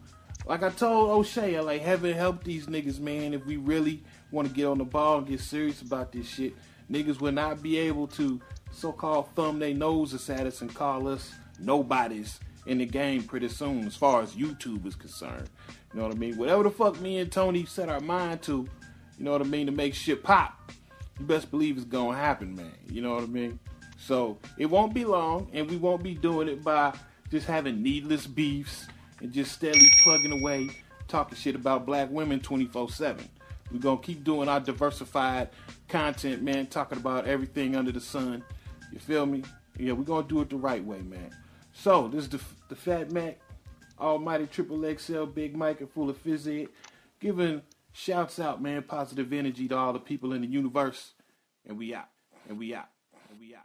like I told O'Shea, like, heaven help these niggas, man. If we really want to get on the ball and get serious about this shit, niggas will not be able to so-called thumb their noses at us and call us nobodies in the game pretty soon, as far as YouTube is concerned. You know what I mean? Whatever the fuck me and Tony set our mind to, you know what I mean, to make shit pop, you best believe it's gonna happen, man. You know what I mean? So, it won't be long, and we won't be doing it by just having needless beefs and just steadily plugging away, talking shit about black women 24/7. We're going to keep doing our diversified content, man, talking about everything under the sun. You feel me? Yeah, we're going to do it the right way, man. So, this is the Fat Mac, Almighty Triple XL, Big Mike, and Full of Phys Ed, giving shouts out, man, positive energy to all the people in the universe. And we out. And we out. And we out.